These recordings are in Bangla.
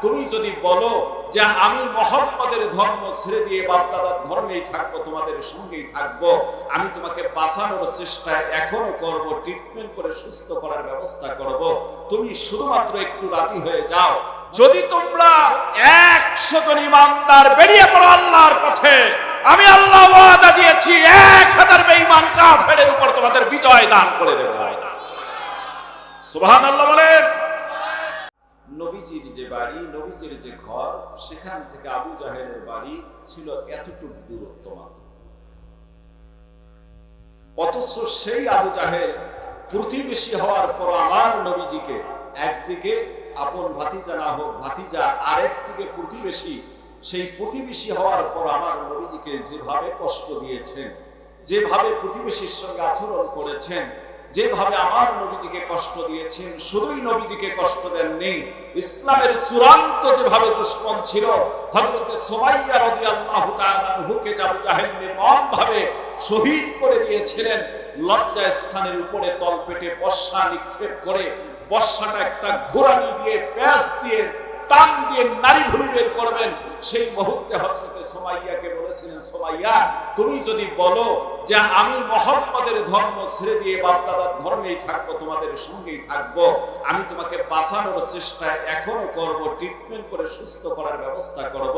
তুমি যদি বলো যে আমি মুহাম্মাদের ধর্ম ছেড়ে দিয়ে বাপ-দাদার ধর্মেই থাকবো, তোমাদের সঙ্গেই থাকবো, আমি তোমাকে বাঁচানোর চেষ্টা এখনো করব, ট্রিটমেন্ট করে সুস্থ করার ব্যবস্থা করব, তুমি শুধুমাত্র একটু রাজি হয়ে যাও। যদি তোমরা 100 জন ইমানদার বেরিয়ে পড়ো আল্লাহর পথে, আমি আল্লাহ ওয়াদা দিয়েছি 1000 বেঈমান কাফেরের উপর তোমাদের বিজয় দান করে দেব। সুবহানাল্লাহ বলেন। নবীজির যে বাড়ি, নবীজির যে ঘর, সেখান থেকে আবু জাহেলের বাড়ি ছিল এতটুকু দূরত্ব মাত্র। অথচ সেই আবু জাহেল প্রতিবেশী হওয়ার পর আমার নবীজিকে একদিকে আপন ভাতিজা না হোক ভাতিজা, আরেকদিকে প্রতিবেশী, সেই প্রতিবেশী হওয়ার পর আমার নবীজিকে যেভাবে কষ্ট দিয়েছেন, যেভাবে প্রতিবেশীর সঙ্গে আচরণ করেছেন, যেভাবে আমার নবীজিকে কষ্ট দিয়েছেন, শুধুই নবীজিকে কষ্ট দেননি, ইসলামের চূড়ান্ত যেভাবে দুশমন ছিল হযরত সুমাইয়া রাদিয়াল্লাহু তাআলা আনহুকে আবু জাহেল নির্মমভাবে শহীদ করে দিয়েছিলেন। লজ্জা স্থানের উপরে তলপেটে বর্ষা নিক্ষেপ করে, বর্ষাটা একটা ঘোড়ানি দিয়ে প্যাঁচ দিয়ে টান দিয়ে নারী ভুলি বের করবেন, সেই মুহূর্তে হযরত সুমাইয়াকে বলেছিলেন, সুমাইয়া তুমি যদি বলো যে আমি মুহাম্মাদের ধর্ম ছেড়ে দিয়ে বাপ-দাদার ধর্মেই থাকবো, তোমাদের সঙ্গেই থাকবো, আমি তোমাকে বাঁচানোর চেষ্টা এখনো করব, ট্রিটমেন্ট করে সুস্থ করার ব্যবস্থা করব,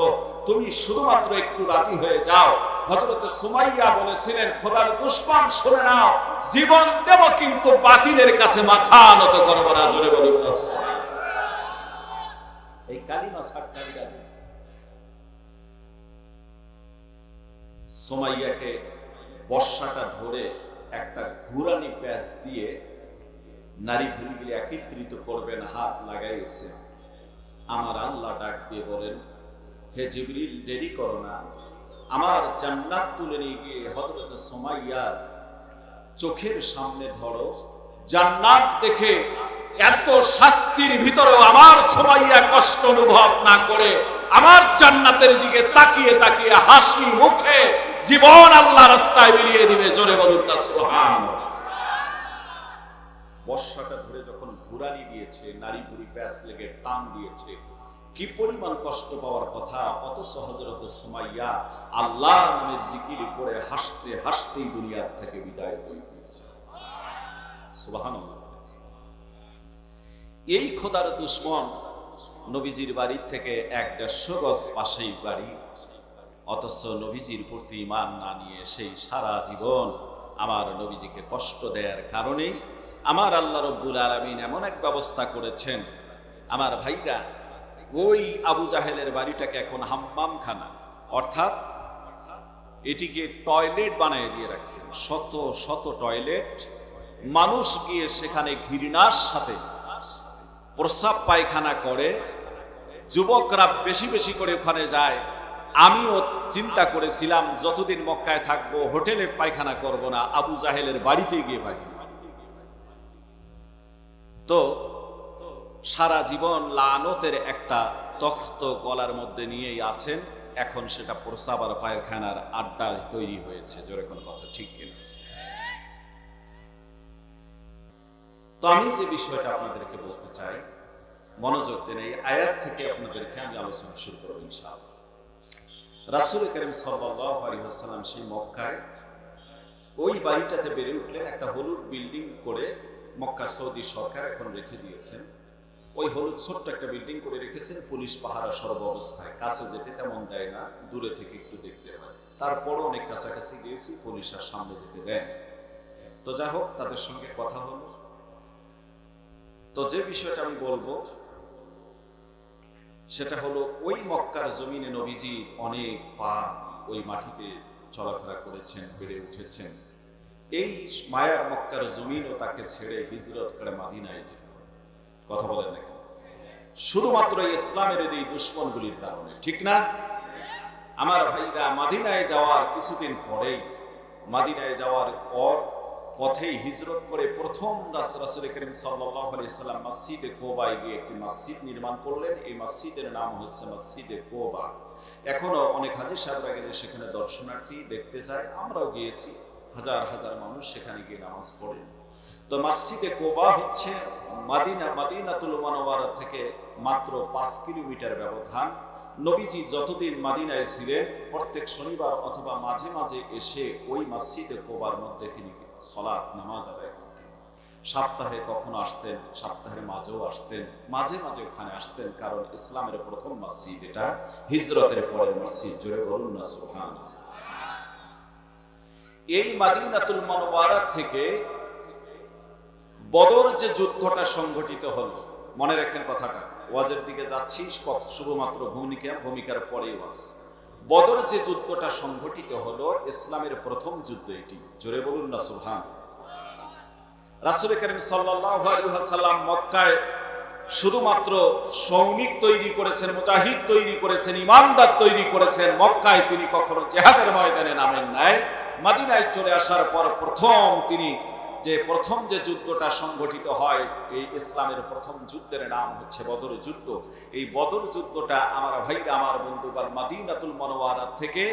তুমি শুধুমাত্র একটু রাজি হয়ে যাও। হযরত সুমাইয়া বলেছিলেন, খোদার দুশমন শুনে নাও, জীবন দেব কিন্তু বাতিলের কাছে মাথা নত করব না। জোরে বলুন না সুবহানাল্লাহ। এই কালিমা ছাড়তে রাজি। সুমাইয়াকে বর্ষাটা ধরে একটা ঘুরানি প্যাঁচ দিয়ে নারী ভুলিগুলি একত্রিত করবেন, হাত লাগাইছে। আমার আল্লাহ ডাক দিয়ে বলেন, হে জিবরিল দেরি করো না, আমার জান্নাত তুলে নিয়ে গিয়ে হযরত সুমাইয়ার চোখের সামনে ধরো, জান্নাত দেখে এত শাস্তির ভিতরেও আমার সুমাইয়া কষ্ট অনুভব না করে আমার জান্নাতের দিকে তাকিয়ে তাকিয়ে হাসি মুখে জীবন আল্লাহ রাস্তায় বিলিয়ে দিবে। জোরে বলুন না সুবহানাল্লাহ। বর্ষাটা ধরে যখন ঘুরানি দিয়েছে, নারী বুড়ি প্যাঁচ লেগে টান দিয়েছে, কি পরিমাণ কষ্ট পাওয়ার কথা, অথচ হযরত সুমাইয়া আল্লাহ নামের জিকির করে হাসতে হাসতেই দুনিয়া থেকে বিদায় হয়ে গিয়েছে। সুবহানাল্লাহ। এই খোদার দুশমন নবীজির বাড়ির থেকে 1-150 গজ পাশেই বাড়ি, অথচ নবীজির প্রতি ঈমান না নিয়ে সেই সারা জীবন আমার নবীজিকে কষ্ট দেওয়ার কারণে আমার আল্লাহ রব্বুল আলামিন এমন এক ব্যবস্থা করেছেন। আমার ভাইরা, ওই আবু জাহেলের বাড়িটাকে এখন হাম্মামখানা, অর্থাৎ এটিকে টয়লেট বানিয়ে দিয়ে রাখছেন, শত শত টয়লেট। মানুষ গিয়ে সেখানে ঘৃণার সাথে প্রস্রাব পায়খানা করে, যুবকরা বেশি বেশি করে ওখানে যায়। আমিও চিন্তা করেছিলাম যতদিন মক্কায় থাকবো হোটেলে পায়খানা করব না, আবু জাহেলের বাড়িতে গিয়ে পায়খানা। তো সারা জীবন লানতের একটা তখ্ত গলার মধ্যে নিয়েই আছেন, এখন সেটা প্রস্রাব আর পায়খানার আড্ডা তৈরি হয়েছে। জোরে কোনো কথা ঠিক কিনা? তো আমি যে বিষয়টা আপনাদেরকে বলতে চাই, মনোযোগ দেন, এই আয়াত থেকে আপনাদেরকে আমি আলোচনা শুরু করব ইনশাআল্লাহ। রাসূল করিম সাল্লাল্লাহু আলাইহি ওয়াসাল্লাম সেই মক্কায় ওই বাড়িটাতে বেড়ে উঠলেন, একটা হলুদ বিল্ডিং করে মক্কা সৌদি সরকার এখন রেখে দিয়েছেন। ওই হলুদ ছোট্ট একটা বিল্ডিং করে রেখেছেন, পুলিশ পাহারা সর্ব অবস্থায়, কাছে যেতে তেমন দেয় না, দূরে থেকে একটু দেখতে হয়। তারপরও অনেক কাছাকাছি গিয়েছি, পুলিশ আর সামনে যেতে দেয়। তো যাই হোক, তাদের সঙ্গে কথা হলো। তো যে বিষয়টা আমি বলবো সেটা হলো, ওই মক্কার জমিনে নবীজি অনেক পা ওই মাটিতে চলাফেরা করেছেন, বেড়ে উঠেছেন। এই মায়ার মক্কার জমিনও তাকে ছেড়ে হিজরত করে মদিনায় যেতে হবে। কথা বলেন না? শুধুমাত্র ইসলামের এই দুশমনগুলির কারণে, ঠিক না? আমার ভাইরা, মদিনায় যাওয়ার কিছুদিন পরেই, মদিনায় যাওয়ার পর পথেই হিজরত করে প্রথম রাসূল করিম সাল্লাল্লাহু আলাইহি সাল্লাম মসজিদে কোবায় গিয়ে একটি মসজিদ নির্মাণ করলেন। এই মসজিদের নাম হচ্ছে মসজিদে কোবা। এখনো অনেক হাজী সাহেবরা গেলে সেখানে দর্শনার্থী দেখতে যায়, আমরাও গিয়েছি। হাজার হাজার মানুষ সেখানে গিয়ে নামাজ পড়েন। তো মসজিদে কুবা হচ্ছে মদিনাতুল মুনাওয়ারা থেকে মাত্র 5 কিলোমিটার ব্যবধান। নবীজি যতদিন মদিনায় ছিলেন প্রত্যেক শনিবার অথবা মাঝে মাঝে এসে ওই মসজিদে কুবার মধ্যে তিনি সালাত নামাজ আদায় করতেন। সপ্তাহে কখনো আসতেন, সপ্তাহের মাঝেও আসতেন, মাঝে মাঝে ওখানে আসতেন, কারণ ইসলামের প্রথম মসজিদ এটা, হিজরতের পরের মসজিদ। জোরে বলুন না সুবহানাল্লাহ। এই মদিনাতুল মুনাওয়ারা থেকে বদর যে যুদ্ধটা সংঘটিত হলো, মনে রাখেন কথাটা, ওয়াজের দিকে যাচ্ছি শুধুমাত্র ভূমিকার পরেই ওয়াজ। বদর যে যুদ্ধটা সংঘটিত হলো ইসলামের প্রথম যুদ্ধ এটি। জোরে বলুন না সুবহানাল্লাহ। রাসূল করিম সাল্লাল্লাহু আলাইহি ওয়াসাল্লাম মক্কায় শুধুমাত্র সৈনিক তৈরি করেছেন, মুজাহিদ তৈরি করেছেন, ইমানদার তৈরি করেছেন। মক্কায় তিনি কখনো জিহাদের ময়দানে নামেন নাই। মদিনায় চলে আসার পর প্রথম যে যুদ্ধটা সংঘটিত হয়, এই ইসলামের প্রথম যুদ্ধের নাম হচ্ছে বদর যুদ্ধ। এই বদর যুদ্ধটা আমার ভাইরা, আমার বন্ধুগণ, মদিনাতুল মুনাওয়ারা থেকে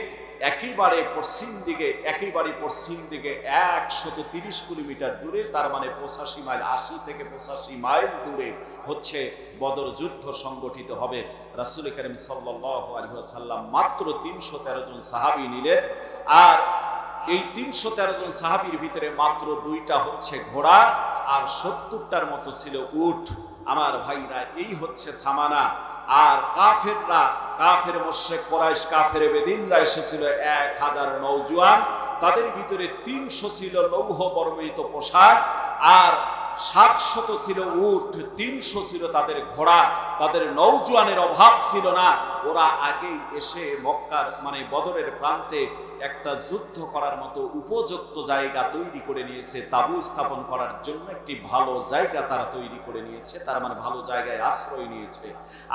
একেবারে পশ্চিম দিকে 130 কিলোমিটার দূরে, তার মানে 85 মাইল, 80 থেকে 85 মাইল দূরে হচ্ছে বদর যুদ্ধ সংগঠিত হবে। রাসূল করিম সাল্লাল্লাহু আলাইহি ওয়াসাল্লাম মাত্র 313 জন সাহাবী নিলেন। আর এই 313 জন সাহাবীর ভিতরে মাত্র 2টা হচ্ছে ঘোড়া আর 70টার মতো ছিল উট। আমার ভাইরা, এই হচ্ছে সামানা। আর কাফের মুশরিক কুরাইশ, কাফের বেদিনরা এসেছিল 1000 নওজোয়ান। তাদের ভিতরে 300 ছিল লৌহ বর্ণিত পোশাক, আর 700 ছিল উট, 300 ছিল তাদের ঘোড়া। তাদের নওজোয়ানের অভাব ছিল না। ওরা আগেই এসে মক্কার মানে বদরের প্রান্তে একটা যুদ্ধ করার মতো উপযুক্ত জায়গা তৈরি করে নিয়েছে। তাবু স্থাপন করার জন্য একটি ভালো জায়গা তারা তৈরি করে নিয়েছে, তার মানে ভালো জায়গায় আশ্রয় নিয়েছে।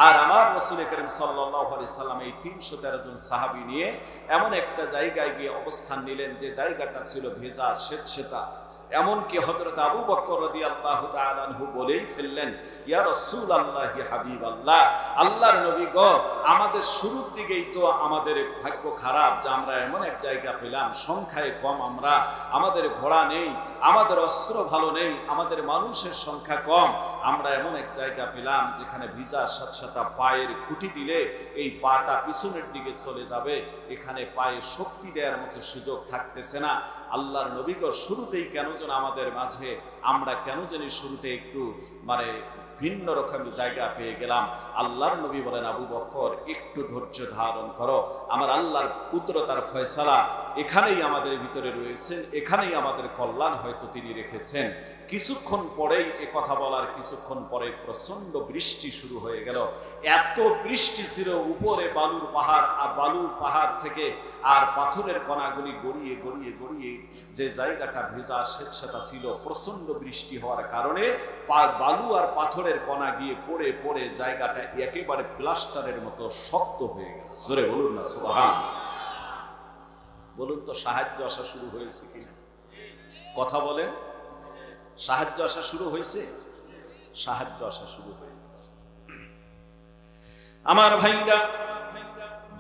আর আমার রাসূল করিম সাল্লাল্লাহু আলাইহি সাল্লাম এই 313 জন সাহাবী নিয়ে এমন একটা জায়গায় গিয়ে অবস্থান নিলেন যে জায়গাটা ছিল ভেজা, স্বেচ্ছাতা। এমনকি হযরত আবু বকর রাদিয়াল্লাহু তাআলা আনহু বলেই ফেললেন, ইয়া রাসূলুল্লাহ, হাবিবাল্লাহ, আল্লাহর নবী গো, আমাদের শুরুর দিকেই তো আমাদের ভাগ্য খারাপ যে আমরা এমন এক জায়গা পেলাম, সংখ্যায় কম আমরা, আমাদের ঘোড়া নেই, আমাদের অস্ত্র ভালো নেই, আমাদের মানুষের সংখ্যা কম, আমরা এমন এক জায়গা পেলাম যেখানে ভিজা স্যাঁতস্যাঁতা, পায়ের খুঁটি দিলে এই পাটা পিছনের দিকে চলে যাবে, এখানে পায়ে শক্তি দেওয়ার মতো সুযোগ থাকতেছে না। আল্লাহর নবী গো, শুরুতেই কেন যেন আমাদের মাঝে আমরা কেন জানি শুরুতে একটু মানে ভিন্ন রকমের জায়গা পেয়ে গেলাম। আল্লাহর নবী বলেন, আবু বকর, একটু ধৈর্য ধারণ করো, আমার আল্লাহর কুদরতার ফয়সালা এখানেই আমাদের ভিতরে রয়েছে, এখানেই আমাদের কল্যাণ হয়তো তিনি রেখেছেন। কিছুক্ষণ পরেই এ কথা বলার কিছুক্ষণ পরে প্রচন্ড বৃষ্টি শুরু হয়ে গেল। এত বৃষ্টি ছিল, উপরে বালুর পাহাড়, আর বালুর পাহাড় থেকে আর পাথরের কণাগুলি গড়িয়ে গড়িয়ে গড়িয়ে যে জায়গাটা ভেজা স্বেচ্ছাতা ছিল, প্রচন্ড বৃষ্টি হওয়ার কারণে বালু আর পাথরের কণা গিয়ে পড়ে পড়ে জায়গাটা একেবারে প্লাস্টারের মতো শক্ত হয়ে গেল। জোরে বলুন না সুবহানাল্লাহ। বলুন তো, সাহায্য আসা শুরু হয়েছে কিনা? কথা বলেন, সাহায্য আসা শুরু হয়েছে? সাহায্য আসা শুরু হয়ে গেছে। আমার ভাইরা,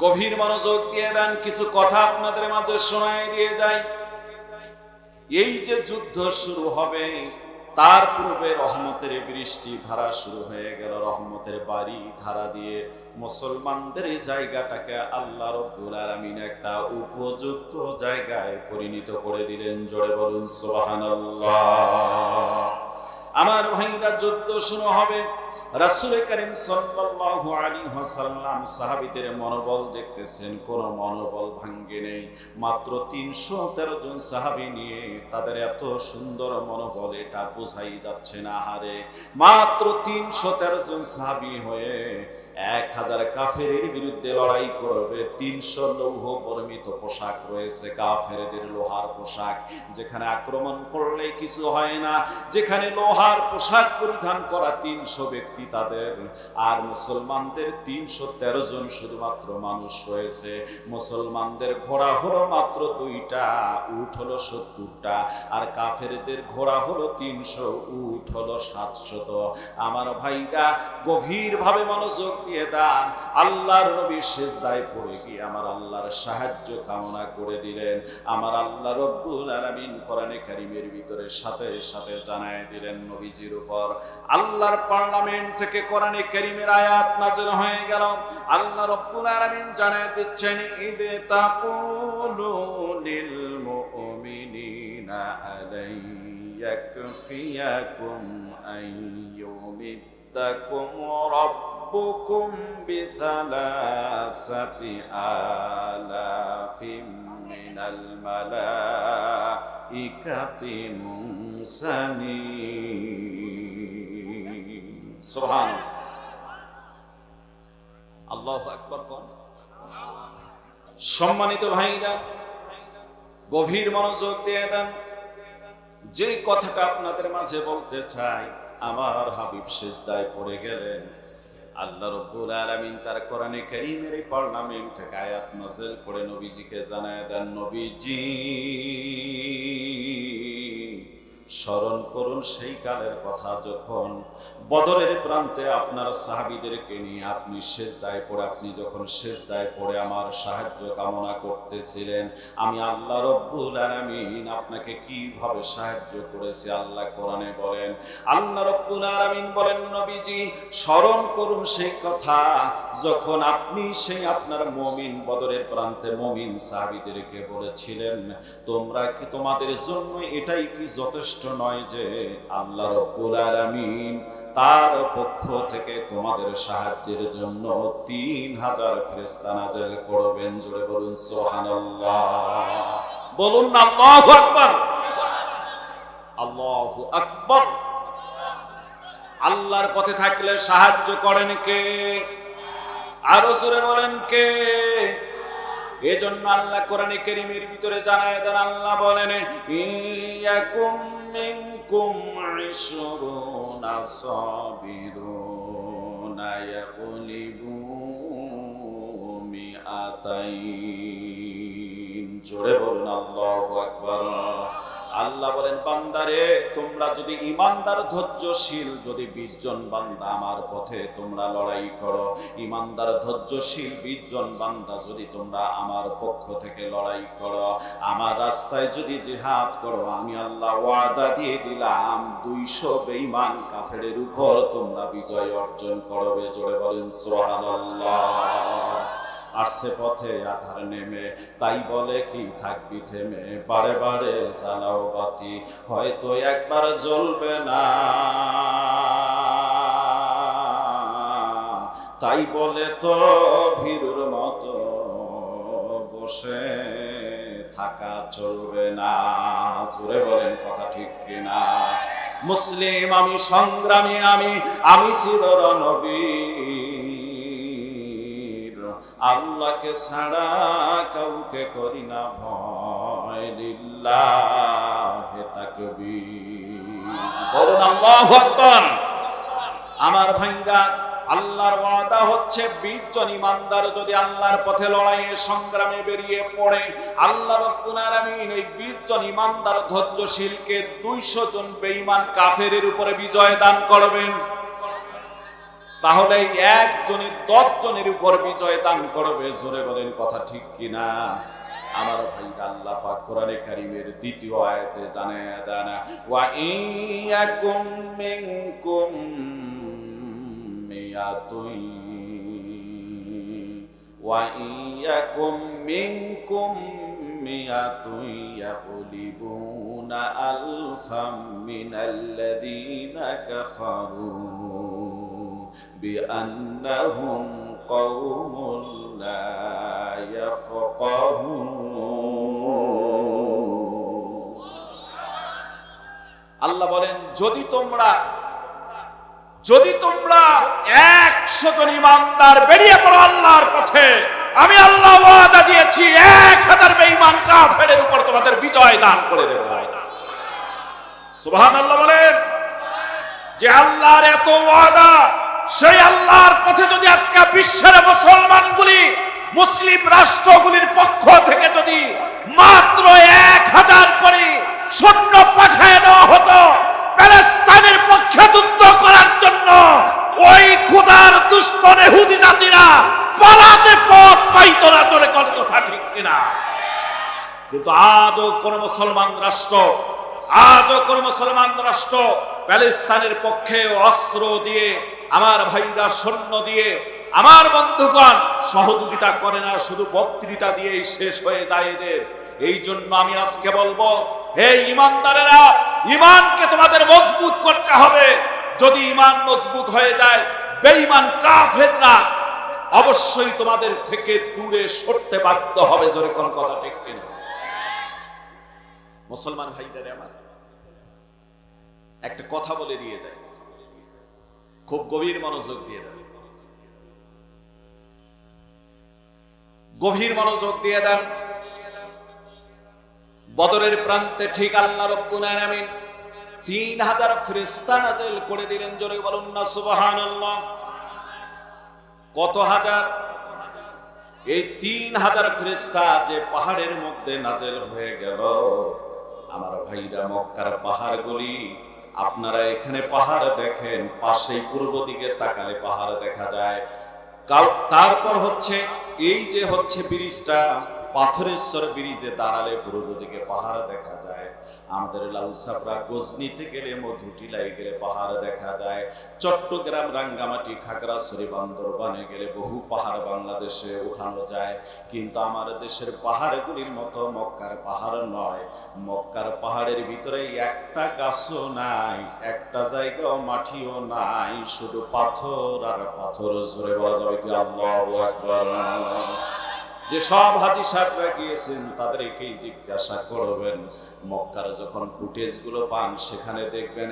গভীর মনোযোগ দিয়ে দেন, কিছু কথা আপনাদের মাঝে শোনায় দিয়ে যায়। এই যে যুদ্ধ শুরু হবে, তার পূর্বে রহমতের বৃষ্টি ধারা শুরু হয়ে গেল। রহমতের বাড়ি ধারা দিয়ে মুসলমানদের এই জায়গাটাকে আল্লাহ রাব্বুল আলামিন একটা উপযুক্ত জায়গায় পরিণত করে দিলেন। জোরে বলুন সুবহানাল্লাহ। আমার ভাইরা, যুদ্ধ শুরু হবে। রাসূল করিম সাল্লাল্লাহু আলাইহি ওয়াসাল্লাম সাহাবীদের মনোবল দেখতেছেন, কোন মনোবল ভাঙ্গে নেই। মাত্র 313 জন সাহাবী নিয়ে তাদের এত সুন্দর মনোবল, এটা বোঝাই যাচ্ছে না। হারে মাত্র 313 জন সাহাবী হয়ে 1000 কাফেরের বিরুদ্ধে লড়াই করবে। 300 লৌহ বর্মিত পোশাক রয়েছে, কাফেরদের লোহার পোশাক, যেখানে আক্রমণ করলে কিছু হয় না, যেখানে লোহার পোশাক পরিধান করা 300 ব্যক্তি তাদের। আর মুসলমানদের 313 জন শুধুমাত্র মানুষ রয়েছে। মুসলমানদের ঘোড়া হলো মাত্র 2টা, উট হলো 70টা, আর কাফেরদের ঘোড়া হলো 300, উট হলো 700। আমার ভাইরা, গভীর ভাবে মনোযোগ দিয়ে দেন। আল্লাহর নবী সিজদায় পড়ে গিয়ে আমার আল্লাহর সাহায্য কামনা করে দিলেন। আমার আল্লাহ রব্বুল আলামিন কোরআনে কারীমের ভিতরে সাথে সাথে জানায় দিলেন নবীজির উপর আল্লাহর পার্লামেন্ট থেকে কোরআনে কারীমের আয়াত নাযিল হয়ে গেল। আল্লাহ রব্বুল আলামিন জানায় দিচ্ছেন ইদ তাকুলু লিল মুমিনিনা আলাইয়াকফিয়াকুম আইয়ুমিদ্দাকুম রাব্বুকুম বিসালাসাতি আলাফিম মিনাল মালাইকাতি মুনসালিন। সুবহানাল্লাহ। আল্লাহু আকবার। কোন সম্মানিত ভাইরা গভীর মনোযোগ দিয়ে দেন। যে কথাটা আপনাদের মাঝে বলতে চাই, আমার হাবিব সিজদায় পড়ে গেলেন। আল্লাহ রাব্বুল আলামিন তার কোরআনে কারীমের এই পার্লামেন্ট থেকে আয়াত নাযিল করে নবীজিকে জানায় দেন, নবীজি স্মরণ করুন সেই কালের কথা যখন বদরের প্রান্তে আপনার সাহাবীদেরকে নিয়ে আপনি যখন সিজদায় পড়ে আমার সাহায্য কামনা করতেছিলেন। আমি আল্লাহ রব্বুল আলামিন আপনাকে কিভাবে সাহায্য করেছি আল্লাহ কোরআনে বলেন। আল্লাহ রব্বুল আলামিন বলেন, নবীজি স্মরণ করুন সেই কথা যখন আপনি সেই আপনার মুমিন বদরের প্রান্তে মুমিন সাহাবীদেরকে বলেছিলেন, তোমরা কি তোমাদের জন্য এটাই কি যথেষ্ট নয় যে আল্লাহ রাব্বুল আলামিন তার পক্ষ থেকে তোমাদের সাহায্যের জন্য 3000 ফেরেশতা নাযিল করবেন? জোরে বলুন সুবহানাল্লাহ। বলুন না আল্লাহু আকবার। আল্লাহু আকবার। আল্লাহর পথে থাকলে সাহায্য করেন কে? আরো জোরে বলেন কে? এজন্য আল্লাহ কোরআনে কারীমের ভিতরে জানায় দেন, আল্লাহ বলেন ইয়াকুম মিনকুম 20 সাবিরুনা ইয়াগলিবু মিআতাইন। জোরে বলুন আল্লাহু আকবার। আল্লাহ বলেন, বান্দারে তোমরা যদি ইমানদার ধৈর্যশীল যদি 20 জন বান্দা আমার পথে তোমরা লড়াই করো, ইমানদার ধৈর্যশীল 20 জন বান্দা যদি তোমরা আমার পক্ষ থেকে লড়াই করো, আমার রাস্তায় যদি জিহাদ করো, আমি আল্লাহ ওয়াদা দিয়ে দিলাম 200 বেঈমান কাফেরের উপর তোমরা বিজয় অর্জন করবে। জোরে বলেন সুবহানাল্লাহ। আসছে পথে আধার নেমে, তাই বলে কি থাকবি থেমে, বারে বারে জ্বালাও বাতি, হয়তো একবার জ্বলবে না, তাই বলে তো ভীরুর মতো বসে থাকা চলবে না। জোরে বলেন কথা ঠিক কিনা? মুসলিম আমি, সংগ্রামী আমি চিরনবী, আল্লাহকে ছাড়া কাউকে করি না ভয়, লিল্লাহি তাকবীর। বলুন আল্লাহু আকবার। আমার ভাইরা, আল্লাহর ওয়াদা হচ্ছে 20 জন ইমানদার যদি আল্লাহর পথে লড়াইয়ে সংগ্রামে বেরিয়ে পড়ে, আল্লাহ রাব্বুল আলামিন এই 20 জন ইমানদার ধৈর্যশীলকে 200 জন বেঈমান কাফেরের উপরে বিজয় দান করবেন। তাহলে একজনই 10 জনের উপর বিজয় দান করবে। জোরে বলেন কথা ঠিক কিনা? আমার ভাইরা, আল্লাহ পাক কোরআনে কারীমের 2য় আয়াতে জানায় দেন, ওয়া ইয়াকুম মিনকুম মিয়াতুন ওয়া ইয়াকুম মিনকুম মিয়াতুন ইয়াগলিবুনা আলফাম মিনাল্লাযীনা কাফারু বিআন্নাহুম কওমুন লা ইয়াফকাহুন। আল্লাহ বলেন, যদি তোমরা 100 জন ইমানদার বেরিয়ে পড়ো আল্লাহর পথে, আমি আল্লাহ ওয়াদা দিয়েছি 1000 বেঈমান কাফেরের উপর তোমাদের বিজয় দান করে দেব। সুবহানাল্লাহ বলেন। যে আল্লাহর এত ওয়াদা, সেই আল্লাহর পথে যদি আজকে বিশ্বের মুসলমানগুলি, মুসলিম রাষ্ট্রগুলির পক্ষ থেকে যদি মাত্র 1000 করে সৈন্য পাঠিয়ে দেওয়া হতো প্যালেস্তাইনের পক্ষে যুদ্ধ করার জন্য, ওই খোদার দুশমন ইহুদি জাতিরা পালাতে পথ পাইতো না, চলে কথা ঠিক কিনা? কিন্তু আজও কোন মুসলমান রাষ্ট্র প্যালেস্তাইনের পক্ষে অস্ত্র দিয়ে, আমার ভাইরা সৈন্য দিয়ে, আমার বন্ধুগণ সহযোগিতা করে না, শুধু বক্তৃতা দিয়েই শেষ হয়ে যায় এদের। এই জন্য আমি আজকে বলবো, হে ইমানদারেরা, ইমানকে তোমাদের মজবুত করতে হবে। যদি ইমান মজবুত হয়ে যায়, বেঈমান কাফেররা অবশ্যই তোমাদের থেকে দূরে সরতে বাধ্য হবে। জোরে কোন কথা ঠিক কিনা? মুসলমান ভাইদের আমার একটা কথা বলে দিয়ে যায়, খুব গভীর মনোযোগ দিয়ে দেন, গভীর মনোযোগ দিয়ে দেন। বদরের প্রান্তে ঠিক আল্লাহ রাব্বুল আলামিন 3000 ফেরেশতা নাযিল করে দিলেন। জোরে বলুন না সুবহানাল্লাহ। কত হাজার? এই 3000 ফেরেশতা যে পাহাড়ের মধ্যে নাযিল হয়ে গেল, আমার ভাইরা মক্কার পাহাড়গুলি, আপনারা এখানে পাহাড় দেখেন, পাশেই পূর্ব দিকে তাকালে পাহাড় দেখা যায়। তারপর হচ্ছে এই যে হচ্ছে ব্রিজটা, পাথরেশ্বর ব্রিজে দাঁড়ালে পূর্ব দিকে পাহাড় দেখা যায়। আমাদের লাউসাপড়া গজনিতে গেলে, মধুটিলায় গেলে পাহাড় দেখা যায়। চট্টগ্রাম, রাঙ্গামাটি, খাগড়াছড়ি, বান্দরবানে গেলে বহু পাহাড় বাংলাদেশে উঠানো যায়। কিন্তু আমার দেশের পাহাড়গুলির মতো মক্কার পাহাড় নয়। মক্কার পাহাড়ের ভিতরে একটা গাছও নাই, একটা জায়গাও মাটিও নাই, শুধু পাথর আর পাথর। জোরে বলা যাবে কি আল্লাহু আকবার? যে সব হাজি সাহেবরা গিয়েছেন তাদেরকেই জিজ্ঞাসা করবেন, মক্কার যখন ফুটেজ গুলো পান সেখানে দেখবেন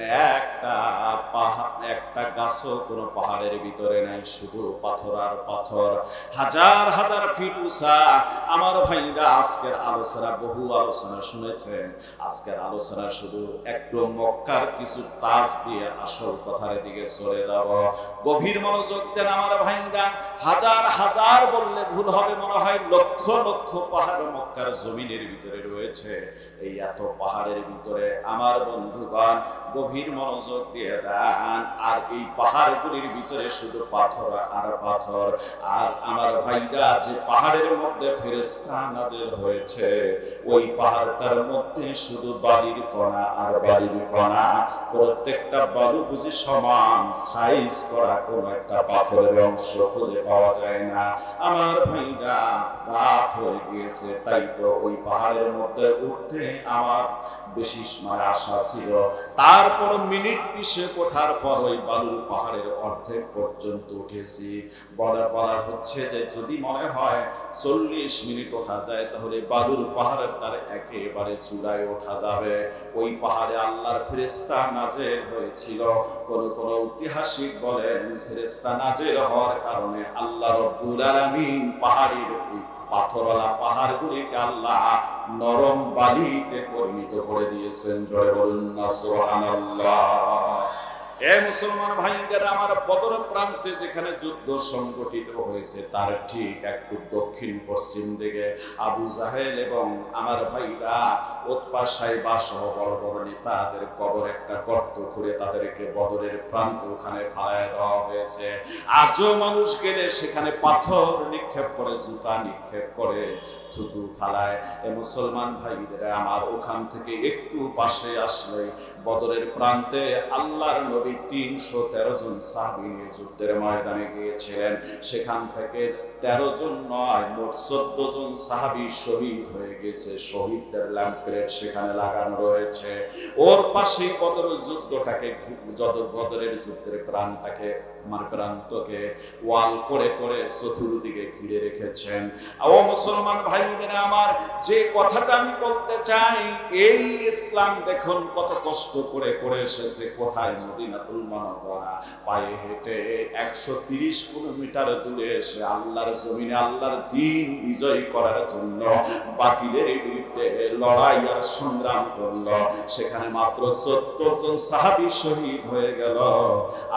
একটা গাছও কোনো পাহাড়ের ভিতরে নাই, শুধু পাথর আর পাথর, হাজার হাজার ফিট উঁচা। আমার ভাইরা আজকের আলোচনা, বহু আলোচনা শুনেছেন, আজকের আলোচনা শুধু একটু মক্কার কিছু তাজ দিয়ে আসল কথার দিকে চলে যাব। গভীর মনোযোগ দেন আমার ভাইরা। হাজার হাজার বললে ভুল হবে, মনে হয় লক্ষ লক্ষ পাহাড় মক্কার জমিনের ভিতরে রয়েছে। এই এত পাহাড়ের ভিতরে আমার বন্ধুগণ গভীর মনোযোগ দিয়ে দেন, আর এই পাহাড়গুলির ভিতরে শুধু পাথর আর পাথর। আর আমার ভাইরা, যে পাহাড়ের মধ্যে ফেরেশতা নাযিল হয়েছে, ওই পাহাড়টার মধ্যে শুধু বালির কণা আর বালির কণা। প্রত্যেকটা বালু বুঝি সমান সাইজ করা কোন একটা পাথরের অংশ খুঁজে পাওয়া যায় না। আমার ভাইরা, রাত হয়ে গিয়েছে, তাই তো ওই পাহাড়ের মধ্যে উঠতে আমার বেশি সময় আশা ছিল। তারপর মিনিট 20 ওঠার পর ওই বালুর পাহাড়ের অর্ধেক পর্যন্ত উঠেছি। বলা হচ্ছে যে যদি মনে হয় 40 মিনিট ওঠা যায়, তাহলে বালুর পাহাড়ের তার একেবারে চূড়ায় ওঠা যাবে। ওই পাহাড়ে আল্লাহর ফেরেশতা নাযিল হয়েছিল। কোন ঐতিহাসিক বলেন, ফেরেশতা নাযিল হওয়ার কারণে আল্লাহ রাব্বুল আলামিন পাহাড়ের পাথরওয়ালা পাহাড়গুলিকে আল্লাহ নরম বালিতে পরিণত করে দিয়েছেন। জয় বলুন না সুবহানাল্লাহ। এ মুসলমান ভাইরা আমার, বদর প্রান্তে যেখানে যুদ্ধ সংগঠিত হয়েছে তার ঠিক একটু দক্ষিণ পশ্চিম দিকে আবু জাহেল এবং আমার ভাইরা উতবা সাইবা সহ বড় বড় নেতাদের কবর একটা গর্ত করে তাদেরকে বদরের প্রান্তে ওখানে ফালায় দেওয়া হয়েছে। আজও মানুষ গেলে সেখানে পাথর নিক্ষেপ করে, জুতা নিক্ষেপ করে, থুতু ফালায়। এ মুসলমান ভাইরা আমার, ওখান থেকে একটু পাশে আসলে বদরের প্রান্তে আল্লাহর নবী 313 জন সাহাবী নিয়ে যুদ্ধের ময়দানে গিয়েছিলেন। সেখান থেকে 13 জন নয়, মোট 14 জন সাহাবী শহীদ হয়ে গেছে। শহীদদের ল্যাম্পপ্লেট সেখানে লাগানো রয়েছে। ওর পাশেই বদর যুদ্ধটাকে, বদরের যুদ্ধের প্রান্তকে ওয়াল করে করে চতুর্দিকে ঘিরে রেখেছেন। ও মুসলমান ভাইরা আমার, যে কথাটা আমি বলতে চাই, এই ইসলাম দেখুন কত কষ্ট করে করে এসেছে। কোথায়? মদিনাতুল মুনাওয়ারা। পায়ে হেঁটে 130 কিলোমিটার দূরে এসে আল্লাহর জমিনে আল্লাহর দ্বীন বিজয় করার জন্য বাতিলের বিরুদ্ধে লড়াই আর সংগ্রাম করল। সেখানে মাত্র 14 জন সাহাবী শহীদ হয়ে গেল।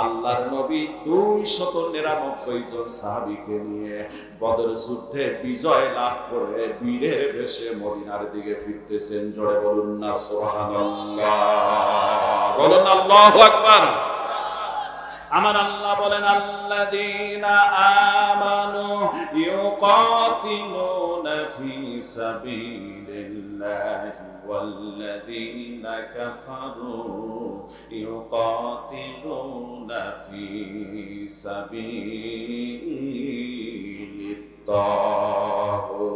আল্লাহর নবী 299 জন সাহাবীকে নিয়ে বদর যুদ্ধে বিজয় লাভ করে বীরের বেশে মদিনার দিকে ফিরতেছেন। জোরে বলুন না সুবহানাল্লাহ, বলুন আল্লাহু আকবার। আমার আল্লাহ বলেন আল্লাযীনা আমানু ইউকাতিলুনা ফি সাবিলিল্লাহি ওয়াল্লাযীনা কাফারু ইউকাতিলুনা ফি সাবিলিত তাগুত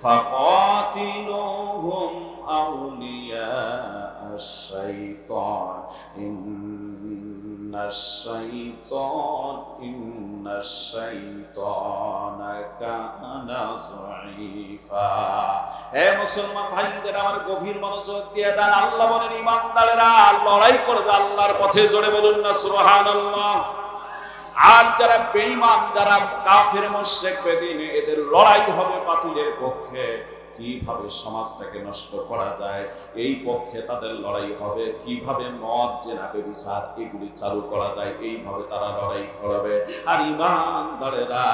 ফাকাতিলুহুম আউলিয়া আশ-শাইতান ইন্নাশ-শাইতানা কানা যায়ীফা। হে মুসলমান ভাইদের আমার গভীর মনোযোগ দিয়ে দেন। আল্লাহ বলেন ঈমানদারেরা লড়াই করবে আল্লাহর পথে, জোরে বলুন না সুবহানাল্লাহ। আর যারা বেঈমান, যারা কাফের মুশরিক বেদিন, এদের লড়াই হবে বাতিলের পক্ষে। কিভাবে সমাজটাকে নষ্ট করা যায় এই পক্ষে তাদের লড়াই হবে। কিভাবে মদ, জেনা, ব্যভিচার এগুলি চালু করা যায় এইভাবে তারা লড়াই করবে। আর ঈমানদারেরা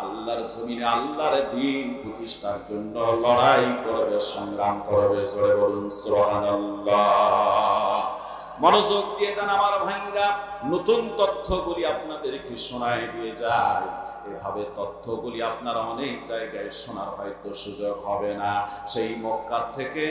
আল্লাহর জমিনে আল্লাহর দ্বীন প্রতিষ্ঠার জন্য লড়াই করবে, সংগ্রাম করবে, জোরে বলুন সুবহানাল্লাহ। মনোযোগ দিয়ে দেন আমার ভাইরা। নতুন তথ্যগুলি আপনাদেরকে শোনায় দিয়ে যায়। এভাবে তথ্যগুলি আপনারা অনেক জায়গায় শোনার হয়তো সুযোগ হবে না। সেই মক্কা থেকে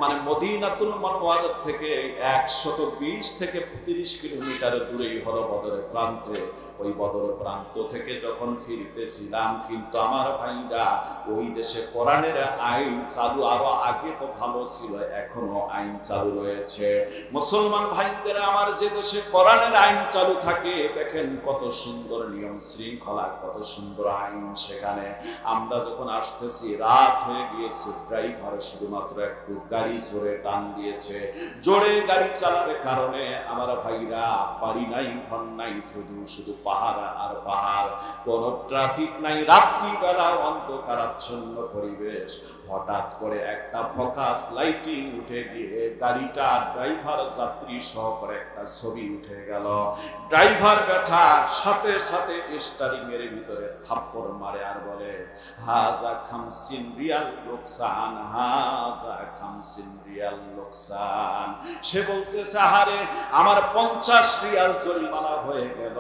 মানে মদিনাতুল মুনাওয়ারা থেকে 120 থেকে 30 কিলোমিটার দূরেই হলো বদরের প্রান্তে। ওই বদরের প্রান্ত থেকে যখন ফিরতেছিলাম, কিন্তু আমার ভাইরা ওই দেশে কোরআনের আইন চালু, আরো আগে তো ভালো ছিল, এখনো আইন চালু রয়েছে। মুসলমান ভাইদের আমার যে দেশে কোরআনের আইন চালু থাকে, দেখেন কত সুন্দর নিয়ম শৃঙ্খলা, কত সুন্দর আইন সেখানে। আমরা যখন আসতেছি রাত হয়ে গিয়েছে, ড্রাইভার শুধুমাত্র একটু গাড়ি জোরে টান দিয়েছে। জোরে গাড়ি চালানোর কারণে আমার ভাইরা বাড়ি নাই, ঘর নাই, শুধু পাহাড় আর পাহাড়, কোন ট্রাফিক নাই, রাত্রিবেলা অন্ধকারাচ্ছন্ন পরিবেশ। হঠাৎ করে একটা ফোকাস লাইটিং উঠে গিয়ে গাড়িটা ড্রাইভার যাত্রী সহকারে একটা ছবি উঠে গেল। ড্রাইভার ব্যাটা সাথে সাথে স্টারিং এর ভিতরে থাপ্পড় মারে আর বলে, হাজা খামসিন রিয়াল লোকসান, হাজা খামসিন রিয়াল লোকসান। সে বলতেছে, আহারে আমার 50 রিয়াল জরিমানা হয়ে গেল।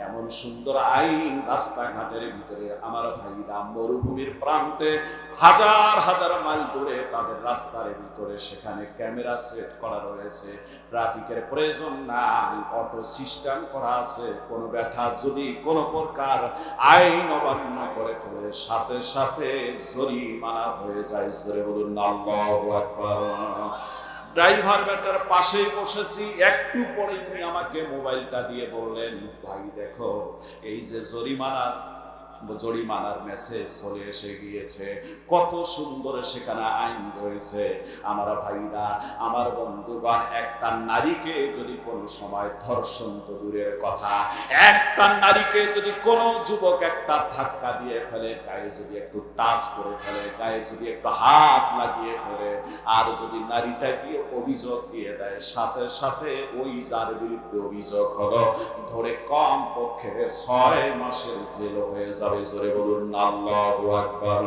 এমন সুন্দর আইন রাস্তাঘাটের ভিতরে আমার ভাইরা মরুভূমির প্রান্তে হাজার হাজার মাইল দূরে তাদের রাস্তার ভিতরে সেখানে ক্যামেরা সেট করা রয়েছে। ট্রাফিকের প্রয়োজন নাই, অটো সিস্টেম করা আছে। কোন ব্যাটা যদি কোন প্রকার আইন অমান্য করে ফেলে, সাথে সাথে জরিমানা হয়ে যায়। জোরে বলুন আল্লাহু আকবার। ড্রাইভার ব্যাটার পাশেই বসেছি, একটু পরে উনি আমাকে মোবাইলটা দিয়ে বললেন, ভাই দেখো এই যে জরিমানার মেসেজ চলে এসে গিয়েছে, কত সুন্দর সেখানে আইন রয়েছে। আমার ভাইরা, আমার বন্ধুগণ, একটা নারীকে যদি কোনো সময় ধর্ষণ তো দূরের কথা, একটা নারীকে যদি কোনো যুবক একটা ধাক্কা দিয়ে ফেলে, গায়ে যদি একটু টাচ করে ফেলে, গায়ে যদি একটু হাত লাগিয়ে ফেলে, আর যদি নারীটা গিয়ে অভিযোগ দিয়ে দেয়, সাথে সাথে ওই যার বিরুদ্ধে অভিযোগ হলো ধরে কম পক্ষে 6 মাসের জেল হয়ে যাবে। জোরে বলুন আল্লাহু আকবার।